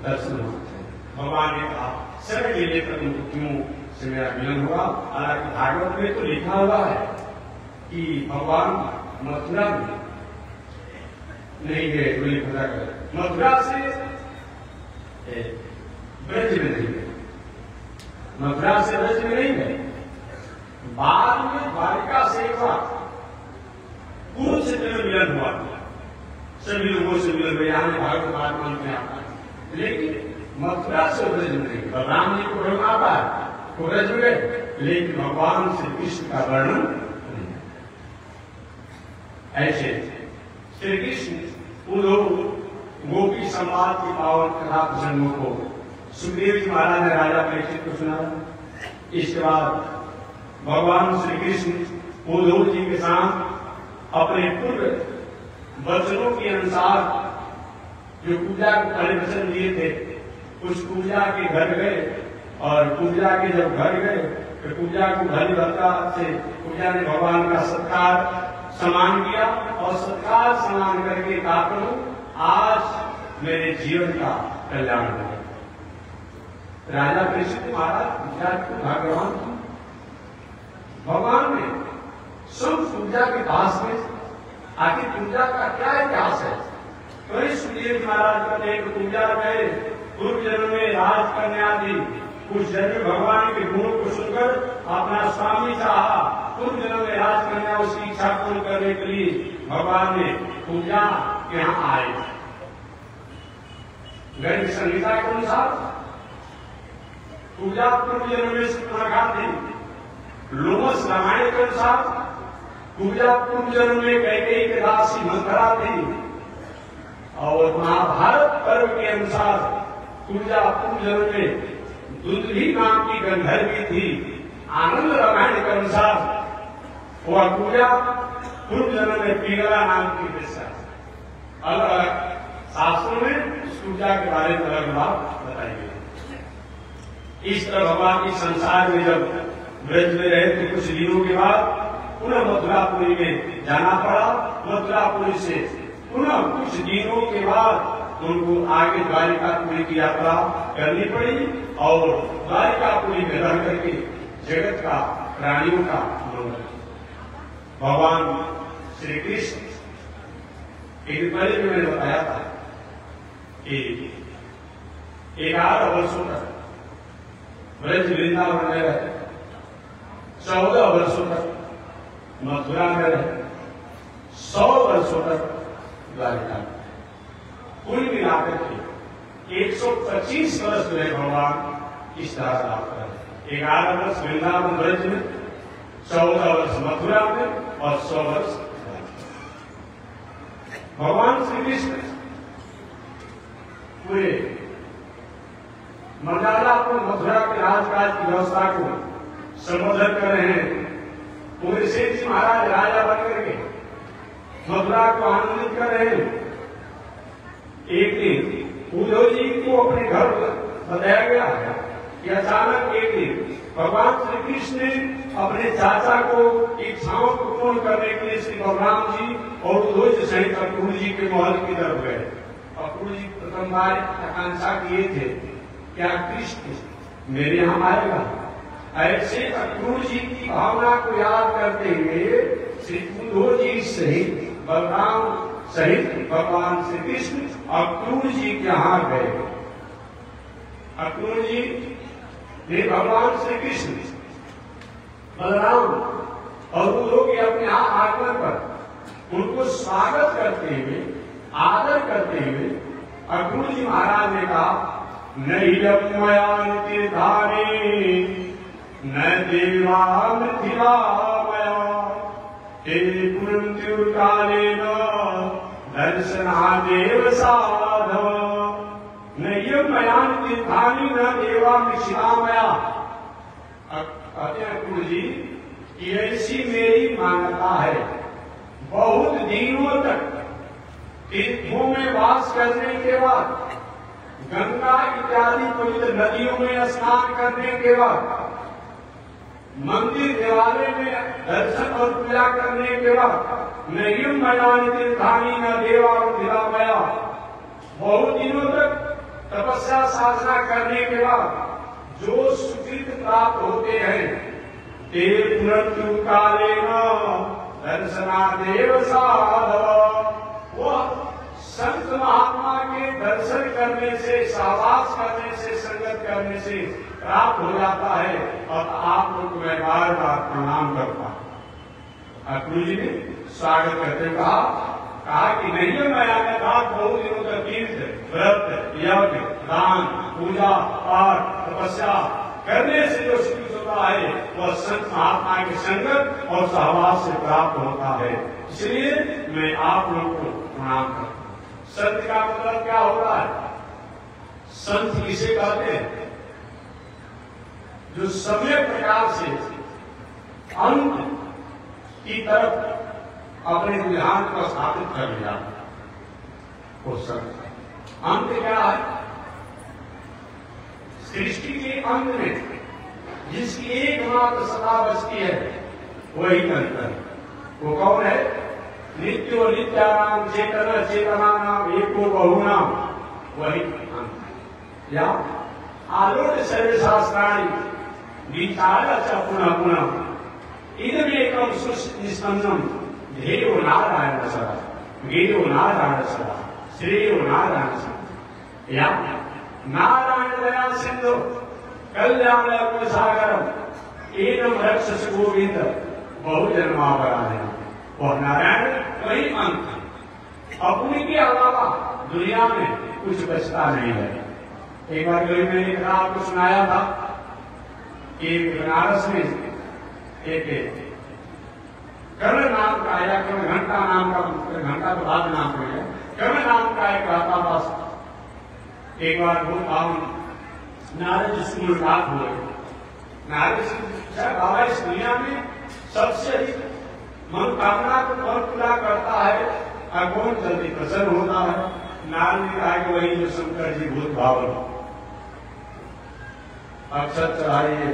दर्शन होना चाहिए। भगवान ने कहा शरण के लिए क्यों से मेरा मिलन हुआ। हालांकि भागवत में तो लिखा हुआ है कि भगवान मथुरा में नहीं गए, बोले पता कर मथुरा से ब्रज में नहीं गए, मथुरा से ब्रज में नहीं गए। बाद में द्वारिका से एक बार कुरुक्षेत्र में मिलन हुआ, सभी लोगों से मिल रहे हैं, भागवत आगमन में आता है। लेकिन मथुरा से ब्रज में नहीं, बलराम जी को वर्णन आता है तो ब्रज में गए, लेकिन भगवान श्री कृष्ण का वर्णन नहीं। ऐसे श्री कृष्ण उन गोपी संवाद की पावन कथा प्रसंगों को सुखदेव जी महाराज ने राजा परीक्षित को सुनाया। इसके बाद भगवान श्री कृष्ण उद्धव जी के साथ अपने पूर्व वचनों के अनुसार जो पूजा को पहले वचन दिए थे, उस पूजा के घर गए, और पूजा के जब घर गए तो पूजा को भली भक्ता से पूजा ने भगवान का सत्कार सम्मान किया, और सत्कार सम्मान करके कहा प्रभु आज मेरे जीवन का कल्याण हो। राजा परीक्षित महाराज भगवान भगवान ने सब पूजा के पास में आखिर पूजा का क्या इतिहास है। तो सुखदेव महाराज कहते हैं पूजा गए, पूर्व जन्म में राजकन्या थी, कुछ जन्म भगवान के गुणों को सुनकर अपना स्वामी चाहा, पूर्व जन्म में राजकन्या उसकी इच्छा पूर्ण करने के लिए भगवान ने पूजा यहाँ आए। गणित संहिता के अनुसार पूजा पूर्व जन्म में सुपर्णखा थी। लोमस रामायण के अनुसार पूजा पूर्व जन्म में कैकेयी के दासी मंथरा थी, और महाभारत पर्व के अनुसार पूजा पूर्व जन्म में दुंदुभी नाम की गंधर्वी थी। आनंद रामायण के अनुसार वह पूजा पूर्व जन्म में पिंगला नाम की वेश्या। अलग अलग शास्त्रों में इस पूजा के बारे में अलग बात बताई गई। इस तरह भगवान इस संसार में जब ब्रज में रहे तो कुछ दिनों के बाद पुनः मथुरापुरी में जाना पड़ा। मथुरापुरी से पुनः कुछ दिनों के बाद उनको आगे द्वारिकापुरी की यात्रा करनी पड़ी, और द्वारिकापुरी में रह करके जगत का प्राणियों का मनोरंजन। भगवान श्री कृष्ण एक पहले भी मैंने बताया था कि 11 वर्षों तक ब्रज वृंदावन में रहे, 14 वर्षों तक मथुरा में रहे, 100 वर्षों तक द्वारिका में। कुल मिलाकर के 125 वर्ष रहे भगवान इस तरह से 11 वर्ष वृंदावन ब्रज में, 14 वर्ष मथुरा में, और 100 वर्ष भगवान श्री कृष्ण पूरे मंडालापुर मथुरा के राजकाज की व्यवस्था को संबोधन कर रहे हैं। पूरे सेठ जी महाराज राजा बन करके मथुरा को आनंदित कर रहे हैं। एक दिन उद्धव जी को अपने घर बताया गया है कि अचानक एक दिन भगवान श्री कृष्ण ने अपने चाचा को इच्छाओं को पूर्ण करने के लिए श्री बलराम जी और उद्धव जी सहित अक्रूर जी के महल की तरफ गए। अक्रूर जी प्रथम बार आकांक्षा किए थे क्या कृष्ण मेरे यहाँ आएगा। ऐसे अक्रूर जी की भावना को याद करते हुए श्री उद्धव जी सहित बलराम सहित भगवान श्री कृष्ण अक्रूर जी के यहाँ गए। अक्रूर जी ने भगवान श्री कृष्ण बलराम और उद्धव के अपने आगमन पर उनको स्वागत करते हुए आदर करते हुए अक्रूर जी महाराज ने कहा नैयम मया तीर्थानि न देवा मिथिला मया ते पुनन्त्युर्कालेन दर्शनादेव साधव नैयम मया तीर्थानि न देवा मिथिला मया। अक्रूर जी की ऐसी मेरी मान्यता है, बहुत दिनों तक तीर्थों में वास करने के बाद, गंगा इत्यादि पवित्र नदियों में स्नान करने के बाद, मंदिर देवालय में दर्शन और पूजा करने के बाद नैयम मयानि तीर्थानि न देवा मिथिला मया, बहुत दिनों तक तपस्या साधना करने के बाद जो सुकृत प्राप्त होते हैं ते पुनर्तु कालेन दर्शनादेव साधव। वह संत महात्मा के दर्शन करने से, सहवास करने से, संगत करने से प्राप्त हो जाता है, और आप लोग को मैं बार बार प्रणाम करता हूं। अक्रूर जी ने स्वागत करते कहा कहा कि नहीं मैं आने बात बहुत दिनों तक तीर्थ व्रत यज्ञ दान पूजा पाठ तपस्या करने से जो सुख होता है वह संत महात्मा की संगत और सहवास से प्राप्त होता है। इसलिए मैं आप लोगों को प्रणाम करता हूँ। संत का मतलब क्या होता है? संत किसे कहते हैं? जो समय प्रकार से अंत की तरफ अपने ध्यान को स्थापित कर लिया वो संत। अंत क्या है? सृष्टि के अंत में जिसकी एकमात्र सत्ता बचती है वही अंत है। वो कौन है? नित्यो नित्यानाम चेतन चेतना नाम एको बहुनाम, वही अंत। या आलोक सर्वशास्त्राणि विचार च पुनः पुनः इदमेकं सुनिष्पन्नम ध्येयो नारायण सदा गेयो नारायण सदा श्रेयो नारायण सदा। या नारायण दया सिंधु कल्याण गुण सागरम एनम रक्षस गोविंद बहुजन्मावराधना। वह नारायण वही अंत। अपने के अलावा दुनिया में कुछ बचता नहीं है। एक बार कभी मैंने कहा आपको सुनाया था कि बनारस में एक कर्ण नाम का या कर्ण घंटा नाम का, घंटा तो बाद नाम है, कर्ण नाम का एक रहता था। एक बार वो नारद जी से मुलाकात हुए। नारद जी पूछा बाबा इस दुनिया में सबसे अधिक मनोकामना को कौन पूरा करता है और कौन जल्दी प्रसन्न होता है? नारद ने कहा कि वही जो शंकर जी भूत भावन। अक्षर चढ़ाइए,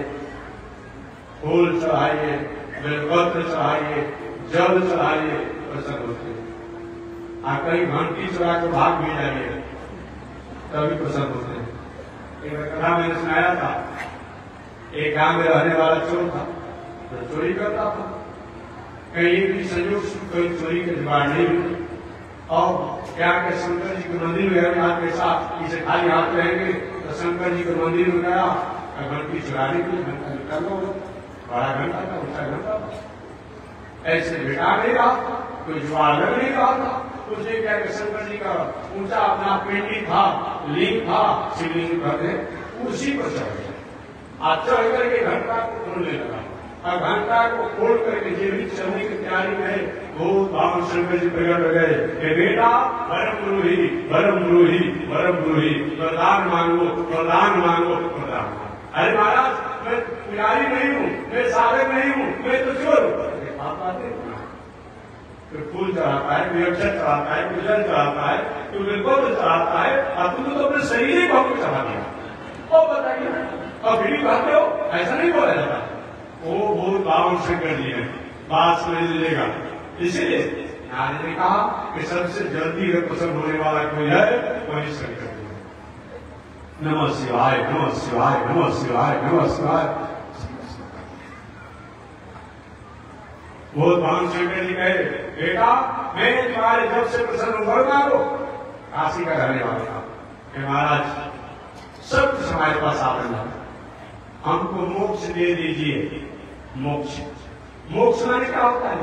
फूल चढ़ाइए, बेलपत्र चढ़ाइए, जल चढ़ाइए, प्रसन्न होते। कहीं घंटी चढ़ा के भाग भी जाइए तभी प्रसन्न होते हैं। एक कथा मैंने सुनाया था। एक गांव में रहने वाला चोर था, तो चोरी करता था। कहीं भी संयोग से कोई चोरी के जुगाड़ नहीं हुई और क्या के शंकर जी के मंदिर में हाथ के साथ इसे खाली हाथ रहेंगे तो शंकर जी के मंदिर में गया और घंटी चुराने के लिए घंटा निकल लो, बड़ा घंटा था, ऊंचा घंटा था। ऐसे बेटा नहीं रहा था, कोई जुगाड़ लग नहीं रहा था। उसने क्या कि शंकर जी का ऊंचा अपना पेंटिंग था, लिंग था, शिवलिंग कहते, उसी पर चढ़ गया। आज चढ़ करके घंटा को खोलने लगा और घंटा को खोल करके जो भी चलने की तैयारी में बहुत भगवान शंकर जी प्रकट हो गए कि बेटा परम ब्रूहि परम ब्रूहि परम ब्रूहि, वरदान मांगो वरदान मांगो वरदान। अरे महाराज मैं पुजारी नहीं हूँ, मैं साधक नहीं हूँ, मैं तो चोर हूँ। तो फूल चढ़ाता है, कोई अक्षर चढ़ाता है, कोई जल चढ़ाता है, कोई बिल्कुल चढ़ाता है और तुमने तो अपने शरीर ही बहुत चढ़ा दिया। और बताइए और फिर भी कहते हो, ऐसा नहीं बोला जाता। वो बहुत बावन शंकर जी है, बात समझ लीजिएगा। इसीलिए नारद ने कहा कि सबसे जल्दी प्रसन्न होने वाला कोई है वही शंकर जी है। नमः शिवाय नमः शिवाय नमः शिवाय नमः शिवाय। बहुत भगवान शंकर जी कहे बेटा मैं तुम्हारे जब से प्रसन्न करूंगा को काशी का रहने वाला था कि महाराज सब कुछ हमारे पास आ रहा है, हमको मोक्ष दे दीजिए। मोक्ष मोक्ष माने क्या होता है?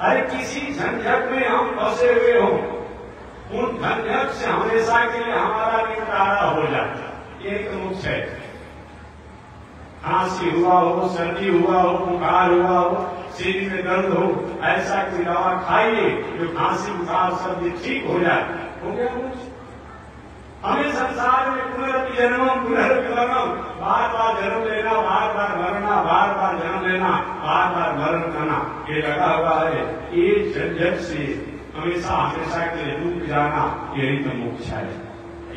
अरे किसी झंझट में हम फंसे हुए हो, उन झंझट से हमेशा के लिए हमारा निपटारा हो जाए, एक मोक्ष है। खांसी हुआ हो, सर्दी हुआ हो, बुखार हुआ हो, शरीर में दर्द हो, ऐसा कोई दवा खाइए जो खांसी बुखार सर्दी ठीक हो जाए, हो गया मोक्ष। हमें संसार में पुनर्जन्म पुनर्जन्म बार बार जन्म लेना, बार बार मरना, बार बार जन्म लेना, बार बार मरण करना, ये लगा हुआ है। ये झंझट से हमेशा हमेशा के लिए डूब जाना, यही तो मोक्ष है।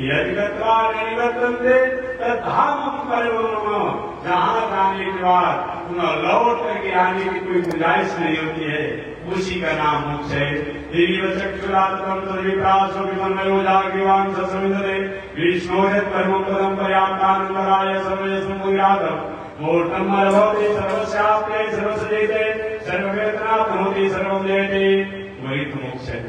यदि गत्वा नहीं गतंते तद्धाम परिवर्ण, जहाँ जाने के बाद पुनः लौट करके आने की कोई गुंजाइश नहीं होती है, उसी का नाम मोक्ष है। दिव्य चक्षुरात्मम तद्विप्रासो विमन्यो जागृवान् ससमिन्दते विष्णोरे परमं पदं पर्याप्तानंदराय सर्वे समुद्रातम् मूर्तम् अनुभवति सर्वस्याप्ते सर्वसजेते सर्ववेदनाप्नोति सर्वं जयते, वही तो मोक्ष है।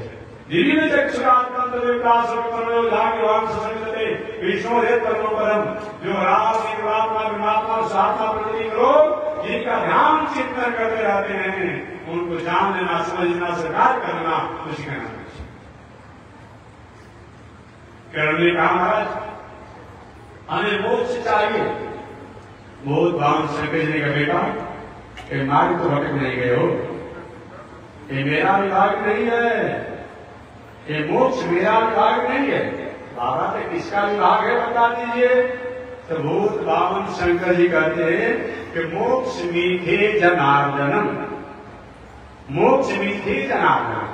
दिव्य चक्षुरात्मम तद्विप्रासो विमन्यो जागृवान् ससमिन्दते विष्णोरे परमं पदं, जो राम जीवात्मा परमात्मा सात्मा प्रतीक लोग जिनका ध्यान चिंतन करते रहते हैं उनको जान लेना समझना स्वीकार करना, उसी का नाम कर्ण ने कहा महाराज हमें मोक्ष चाहिए। बहुत भगवान शंकर जी ने कहा बेटा ये मार्ग तो भटक नहीं गए हो, ये मेरा विभाग नहीं है, ये मोक्ष मेरा विभाग नहीं है। बाबा तो किसका विभाग है बता दीजिए। तो भूत बावन शंकर जी कहते हैं कि मोक्ष मीठे जनार्दनम, मोक्ष मीठे जनार्दन,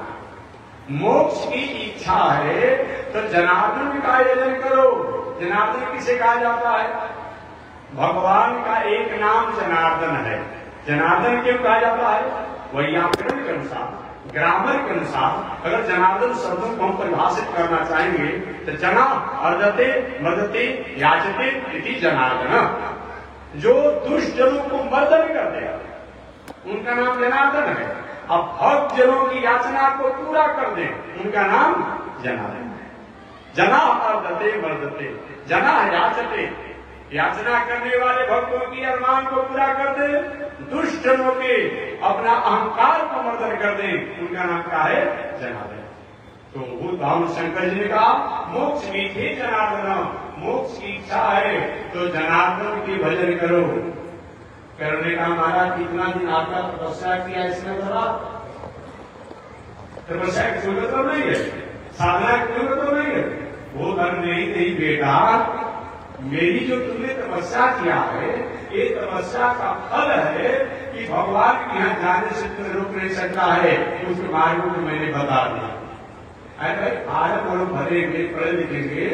मोक्ष की इच्छा है तो जनार्दन का आयोजन करो। जनार्दन किसे कहा जाता है? भगवान का एक नाम जनार्दन है। जनार्दन क्यों कहा जाता है? व्याकरण के अनुसार, ग्रामर के अनुसार अगर जनार्दन शब्दों को हम परिभाषित करना चाहेंगे तो जना अर्धते मदते याचते इति जनार्दन, जो दुष्ट जनों को मर्दन कर देगा उनका नाम जनार्दन है। अब भक्त जनों की याचना को पूरा कर दे उनका नाम जनार्दन है। जना अर्धते मर्दते, जना याचते, याचना करने वाले भक्तों की अरमान को पूरा कर दे, दुष्ट जनों के अपना अहंकार को मर्दन कर दे, उनका नाम क्या है? जनार्दन। तो भूत भावन शंकर जी ने कहा मोक्ष मीठे जनार्दन, मोक्ष की इच्छा है तो जनार्दन की भजन करो। करने का महाराज कितना दिन आपका तपस्या किया इसमें बता, तपस्या की जरूरत तो नहीं है, साधना की जरूरत तो नहीं है। वो धर्म नहीं नहीं बेटा, मेरी जो तुमने तपस्या किया है ये तपस्या का फल है कि भगवान के यहाँ जाने से तुम्हें रोक नहीं सकता है, उसके मार्ग को मैंने बता दिया। अरे भारत और भरेंगे पढ़े लिखेंगे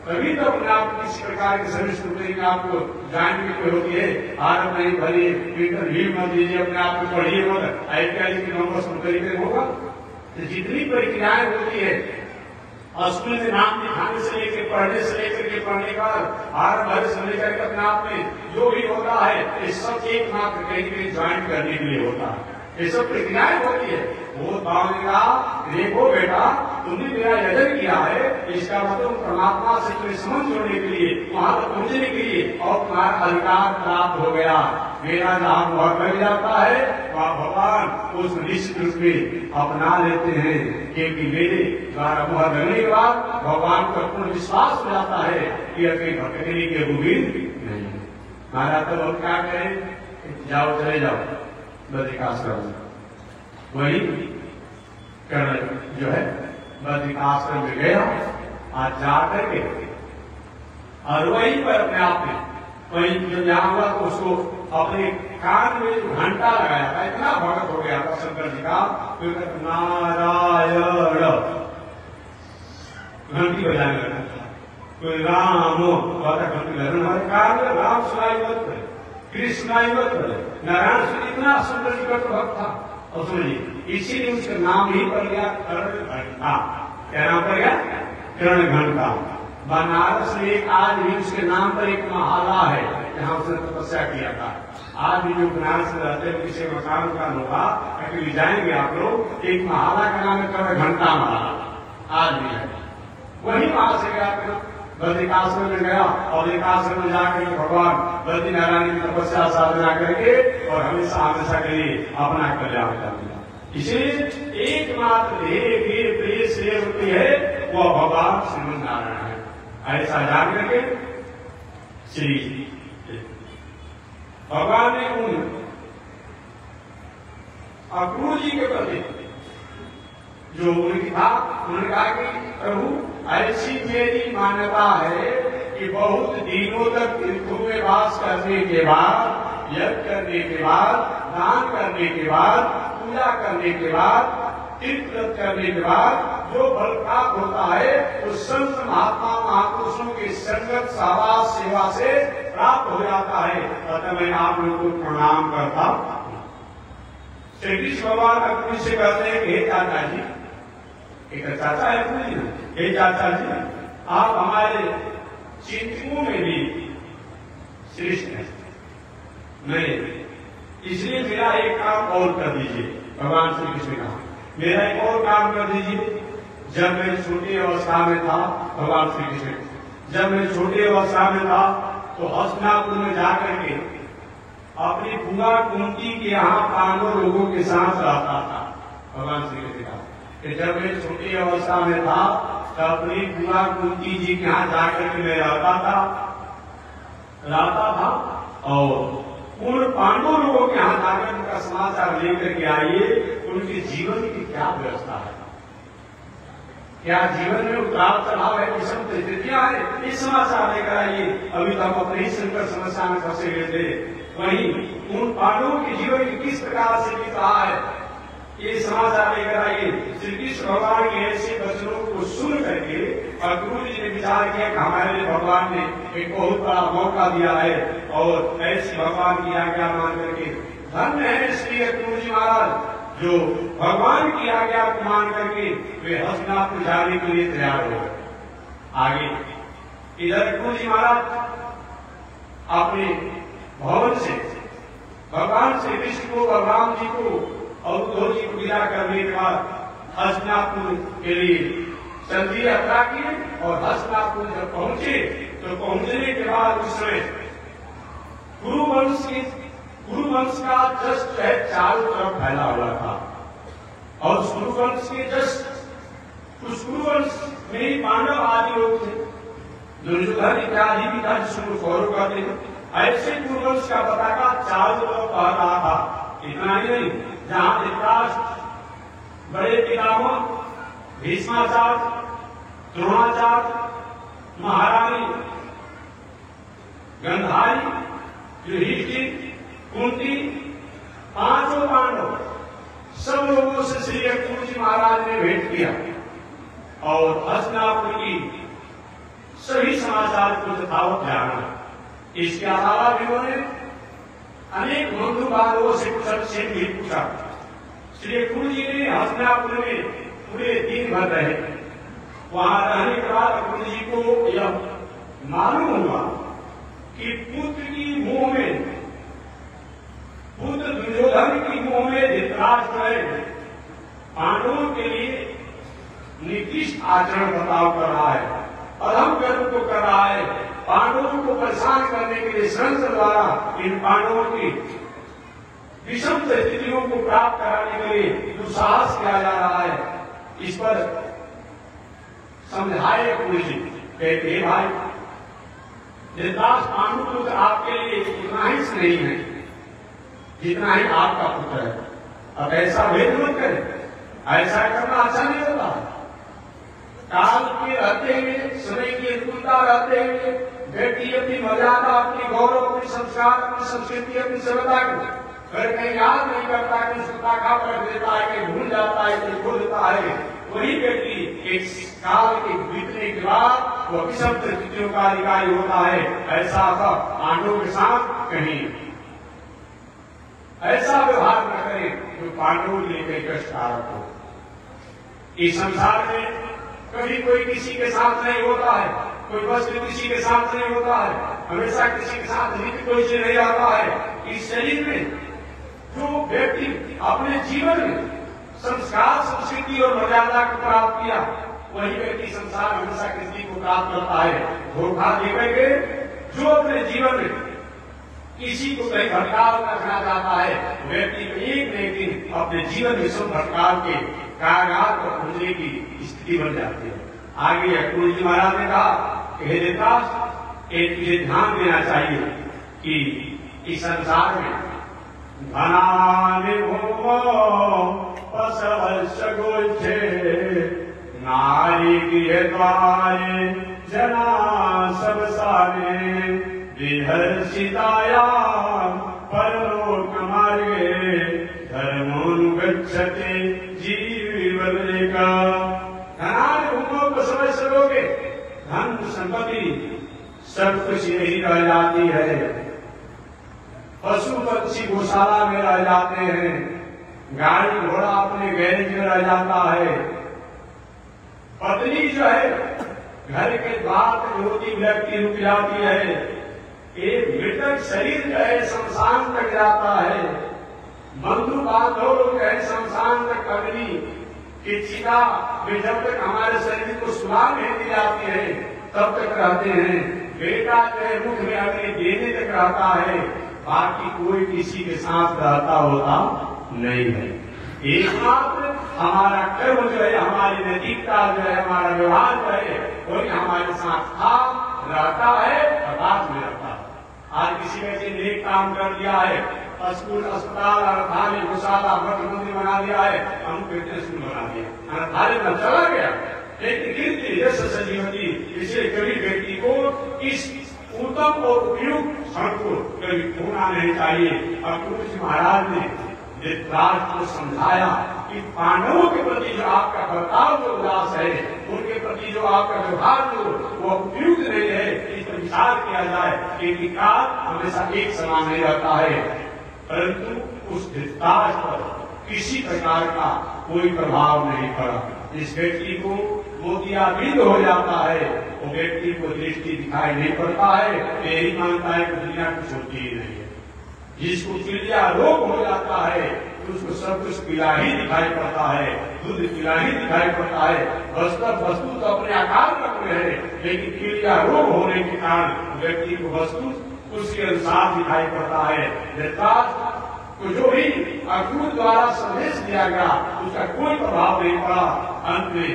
तभी तो अपने आप किसी प्रकार की सर्विस में आपको जानने की होती है। आज नहीं भरी इंटरव्यू मत दीजिए, अपने आप को पढ़िए मत, IPL के नंबर सुन तरीके होगा। तो जितनी प्रक्रियाएं होती है स्कूल में नाम लिखाने से लेकर पढ़ने से लेकर के पढ़ने का आर भर से लेकर के अपने आप में जो भी होता है ये सब एकमात्र कहीं कहीं ज्वाइन करने के लिए होता है, ये सब प्रक्रियाएं होती है। वो का देखो बेटा तुमने मेरा यजन किया है, इसका मतलब परमात्मा से तुम्हें संबंध जोड़ने के लिए, वहां तक पहुंचने के लिए और तुम्हारा अधिकार प्राप्त हो गया। मेरा जहां बहुत मिल जाता है वहां भगवान उस निश्चित रूप में अपना लेते हैं, क्योंकि मेरे द्वारा मुहर लगने के बाद भगवान को पूर्ण विश्वास हो जाता है कि अभी भटकने के उम्मीद नहीं। महाराज तो लोग क्या करें, जाओ चले जाओ बद्रिकाश्रम, वही कर्ण जो है बद्रिकाश्रम में गया, आज जाकर के और वहीं पर अपने आप में वहीं जो जहां हुआ तो उसको अपने कान में जो घंटा लगाया था, इतना भगत हो गया था शंकर जी का, नारायण घंटी बजाने लगा था। कोई राम घंटी लगा, कान में राम सुनाई मत करे, कृष्ण सुनाई मत करे, नारायण से इतना शंकर जी का भक्त था। और सुनिए इसीलिए उसका नाम ही पड़ गया कर्ण घंटा। क्या नाम पड़ गया? कर्ण घंटा। बनारस में एक आज भी उसके नाम पर एक महाला है जहां उसने तपस्या किया था। आज भी जो बनारस में रहते हैं किसी मकान का होगा अभी जाएंगे आप लोग, एक महाला का नाम है कर्ण घंटा महाला, आज भी है। वही वहां से गया बद्रिकाश्रम में गया और बद्रिकाश्रम में जाकर भगवान बद्री नारायण की तपस्या साधना करके और हमेशा हमेशा के लिए अपना कल्याण कर दिया। इसलिए एकमात्र प्रिय श्रेय होती है वो भगवान श्रीमन नारायण है। ऐसा जान करके श्री भगवान ने उन अक्रूर जी के प्रति जो उनकी था, उन्होंने कहा कि प्रभु ऐसी मेरी मान्यता है कि बहुत दिनों तक तीर्थों में वास करने के बाद, यज्ञ करने के बाद, दान करने के बाद, पूजा करने के बाद, तीर्थ करने के बाद जो फल प्राप्त होता है उस संत महात्मा महापुरुषों की संगत सहवास सेवा से प्राप्त हो जाता है। अतः मैं आप लोगों को प्रणाम करता हूं। श्री कृष्ण भगवान अक्रूर से कहते हैं हे चाचा जी, एक चाचा है अक्रूर जी, हे चाचा जी आप हमारे चिंतकों में भी श्रेष्ठ हैं, नहीं इसलिए मेरा एक काम और कर दीजिए। भगवान श्री कृष्ण ने कहा मेरा एक और काम कर दीजिए। जब मैं छोटी अवस्था में था, भगवान श्री कृष्ण जब मैं छोटी अवस्था में था तो हस्तिनापुर में जाकर के अपनी बुआ कुंती के यहाँ पांडव लोगों के साथ रहता था। भगवान श्री कृष्ण का कि जब मैं छोटी अवस्था में था तो अपनी बुआ कुंती जी के यहाँ जाकर के मैं रहता था और उन पांडव लोगों के यहाँ जाकर उनका समाचार लेकर के आइए, उनके जीवन की क्या व्यवस्था है, क्या जीवन में उतार चढ़ाव है, किस्म परिस्थितियां है, इस समाचार लेकर आइए। अभी तो हम अपने ही संकट समस्या में फंसे हुए थे, वहीं उन पांडवों के जीवन की किस प्रकार से बीत रहा है, ये समाचार लेकर आइए। श्री कृष्ण भगवान के ऐसे वचनों को सुन करके और गुरु जी ने विचार किया कि हमारे लिए भगवान ने एक बहुत बड़ा मौका दिया है और ऐसी भगवान की आज्ञा मान करके धन्य है श्री गुरु जी महाराज जो भगवान की आज्ञा को मान करके वे हस्तिनापुर जाने के लिए तैयार हो गए। आगे इधर गुरु जी महाराज अपने भवन से भगवान श्री कृष्ण को, बलराम जी को और उद्धव जी को विदा करने के बाद हस्तिनापुर के लिए चंदी यात्रा की और हस्तिनापुर जब पहुंचे तो पहुंचने के बाद उस समय कुरुवंश का जस्ट है चारों तरफ फैला हुआ था और उस कुरुवंश के जस्ट उस कुरुवंश में ही पांडव आदि लोग थे, दुर्योधन इत्यादि भी था जिसको कौरव कहते थे। ऐसे कुरुवंश का पताका चारों तरफ फैल रहा था। इतना ही नहीं, जहां धृतराष्ट्र, बड़े पितामह भीष्माचार्य, द्रोणाचार्य, महारानी गंधारी, युधिष्ठिर, कुंती, पांचों पांडव सब लोगों से श्री गुरु जी महाराज ने भेंट किया और हस्तिनापुर की सभी समाचार को यथावत जाना। इसके अलावा भी उन्होंने अनेक बंधु बांधवों से कुशल से भी पूछा। श्री गुरु जी ने हस्तिनापुर में पूरे दिन भर रहे। वहां रहने के बाद गुरु जी को यह मालूम हुआ कि पुत्र दुर्योधन की मुंह में धृतराष्ट्र है पांडवों के लिए निर्दिष्ट आचरण बर्ताव कर रहा है, अधम कर्म को कर रहा है, पांडवों को परेशान करने के लिए षड्यंत्र द्वारा इन पांडवों की विषम स्थितियों को प्राप्त कराने के लिए दुस्साहस किया जा रहा है। इस पर समझाए गुरु जी, कहते भाई धृतराष्ट्र पांडु पुत्र आपके लिए उतना ही स्नेही है जितना ही आपका पुत्र है। अब ऐसा भेद मत करें, ऐसा करना अच्छा नहीं होता। काल के रहते हुए, समय की अनुकूलता रहते हुए व्यक्ति अपनी मर्यादा, अपनी गौरव, अपनी संस्कार, अपनी संस्कृति, अपनी सभ्यता को अगर कहीं याद नहीं करता कि उसका का कर देता है, कहीं भूल जाता है, कहीं खो देता है, वही व्यक्ति एक काल के बीतने के बाद वो विषम परिस्थितियों का अधिकारी होता है। ऐसा पांडवों के साथ कहीं ऐसा व्यवहार न करें जो पांडवों के लिए कई कष्टकारक हो। इस संसार में कभी कोई किसी के साथ नहीं होता है, कोई वस्त्र किसी के साथ नहीं होता है, हमेशा किसी के साथ नित्य कोई से नहीं आता है। इस शरीर में जो व्यक्ति अपने जीवन में संस्कार, संस्कृति और मर्यादा को प्राप्त किया, वही व्यक्ति संसार हमेशा किसी को प्राप्त करता है। धोखा देकर जो अपने जीवन में किसी को कहीं भटकाव रखना चाहता है, व्यक्ति को एक न एक दिन अपने जीवन में सब भटकाव के कारागार को पहुंचने की स्थिति बन जाती है। आगे गुरु जी महाराज ने कहा कि हे धृतराष्ट्र, तुझे ध्यान देना चाहिए कि इस संसार में धनानि भूमो पशवस्य गोच्छे नारी गृह द्वारे जना सब सारे विहर्षितायां परलोक मार्गे धर्मोनुगच्छते जीवबलिका। धनानि भूमो पशवस्य लोगे, धन संपत्ति सब कुछ यही रह जाती है। पशु पक्षी गौशाला में रह जाते हैं, गाड़ी घोड़ा अपने गैरेज में रह जाता है, पत्नी जो है घर के द्वार पर रोती व्यक्ति रुक जाती है, एक मृतक शरीर जो है शमशान तक जाता है, बंधु बांधव लोग है शमशान तक अग्नि की चिता में जब तक हमारे शरीर को सुला नहीं दी जाती है तब तक रहते हैं। बेटा जो है मुख में अग्नि देने तक रहता है, बाकी कोई किसी के साथ रहता होता नहीं है। एकमात्र हमारा कर्म जो है, हमारी नैतिकता जो है, हमारा व्यवहार जो है, वही हमारे साथ था, रहता है और बाद में रहता है। आज किसी ने से नेक काम कर दिया है, स्कूल, अस्पताल, अनाथालय, गौशाला, मठ मंदिर बना दिया है, हम कहते स्कूल बना दिया, अनाथालय में चला गया। लेकिन कीर्ति यश संजीवनी, इसलिए कभी व्यक्ति को इस उत्तम और उपयुक्त क्षण को कभी खोना नहीं चाहिए। और तुलसी महाराज ने धृतराष्ट्र को समझाया कि पांडवों के प्रति जो आपका बर्ताव जो उदास है, उनके प्रति जो आपका व्यवहार जो वो उपयुक्त नहीं है, इस पर विचार किया जाए कि विकास हमेशा एक समान नहीं रहता है। परंतु उस धृतराष्ट्र पर किसी प्रकार का कोई प्रभाव नहीं पड़ा। इस व्यक्ति को मोतियाबिंद हो जाता है, वो व्यक्ति को दृष्टि दिखाई नहीं पड़ता है, यही मानता है कि दुनिया कुछ होती ही नहीं है। जिसको पीलिया रोग हो जाता है उसको सब कुछ पीला ही दिखाई पड़ता है, दूध पीला ही दिखाई पड़ता है। वस्तु तो अपने आकार में है, लेकिन पीलिया रोग होने के कारण व्यक्ति को वस्तु उसके अनुसार दिखाई पड़ता है। धृतराष्ट्र को जो भी अक्रूर द्वारा संदेश दिया गया उसका कोई प्रभाव नहीं पड़ा। अंत में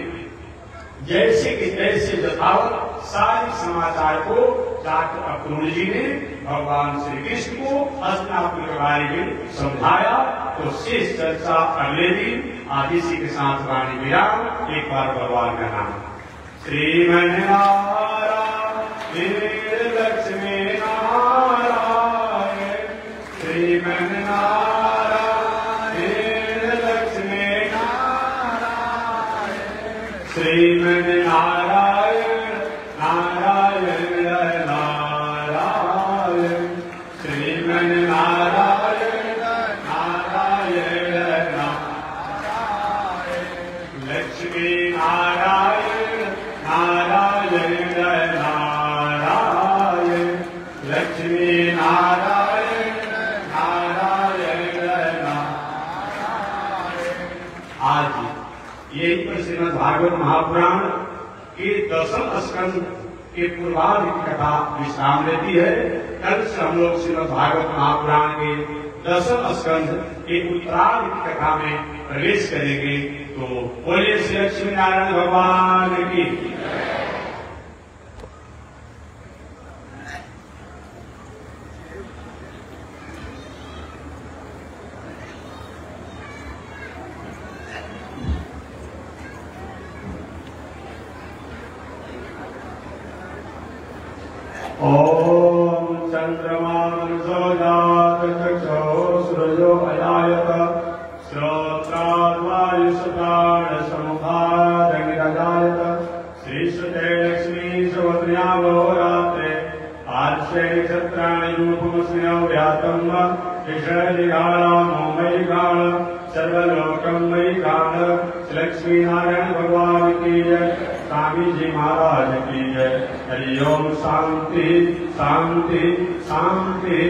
जैसे कि तैसे यथावत सारी समाचार को डॉक्टर अक्रूर जी ने भगवान श्री कृष्ण को हस्तिनापुर के बारे में समझाया। तो शेष चर्चा अगले दिन आज इसी के साथ वाणी विराम। एक बार भगवान का नाम श्रीमन्नारायण लक्ष्मी नारायण, श्रीमन्नारायण लक्ष्मी नारायण, श्रीमन्नारायण नारायण नारायण, श्रीमन्नारायण नारायण नारायण, लक्ष्मी नारायण नारायण नारायण, लक्ष्मी नारायण नारायण नारायण। आज यही पर श्रीमद् भागवत महापुराण के 10वें स्कंध के पूर्वार्ध की कथा विश्राम लेती है। कल से हम लोग श्रीमद् भागवत महापुराण के 10वें स्कंध के उत्तरार्ध की कथा में प्रवेश करेंगे। तो बोलिए श्री लक्ष्मी नारायण भगवान की। ओम चंद्रमा जात चक्षुषो अजायत, श्रोत्राद्वायुसुतान समुखादगिरजायत, श्रीसुते लक्ष्मी सुभद्र्यावो रात्रे आर्षे नक्षत्राणि रूपमस्मिनो व्यातं कृष्णजिगाणो मयि गाण, सर्वलोकं मयि गाण। लक्ष्मी नारायण भगवान की जय, स्वामी जी महाराज की जय। हरि ओम। शांति शांति शांति।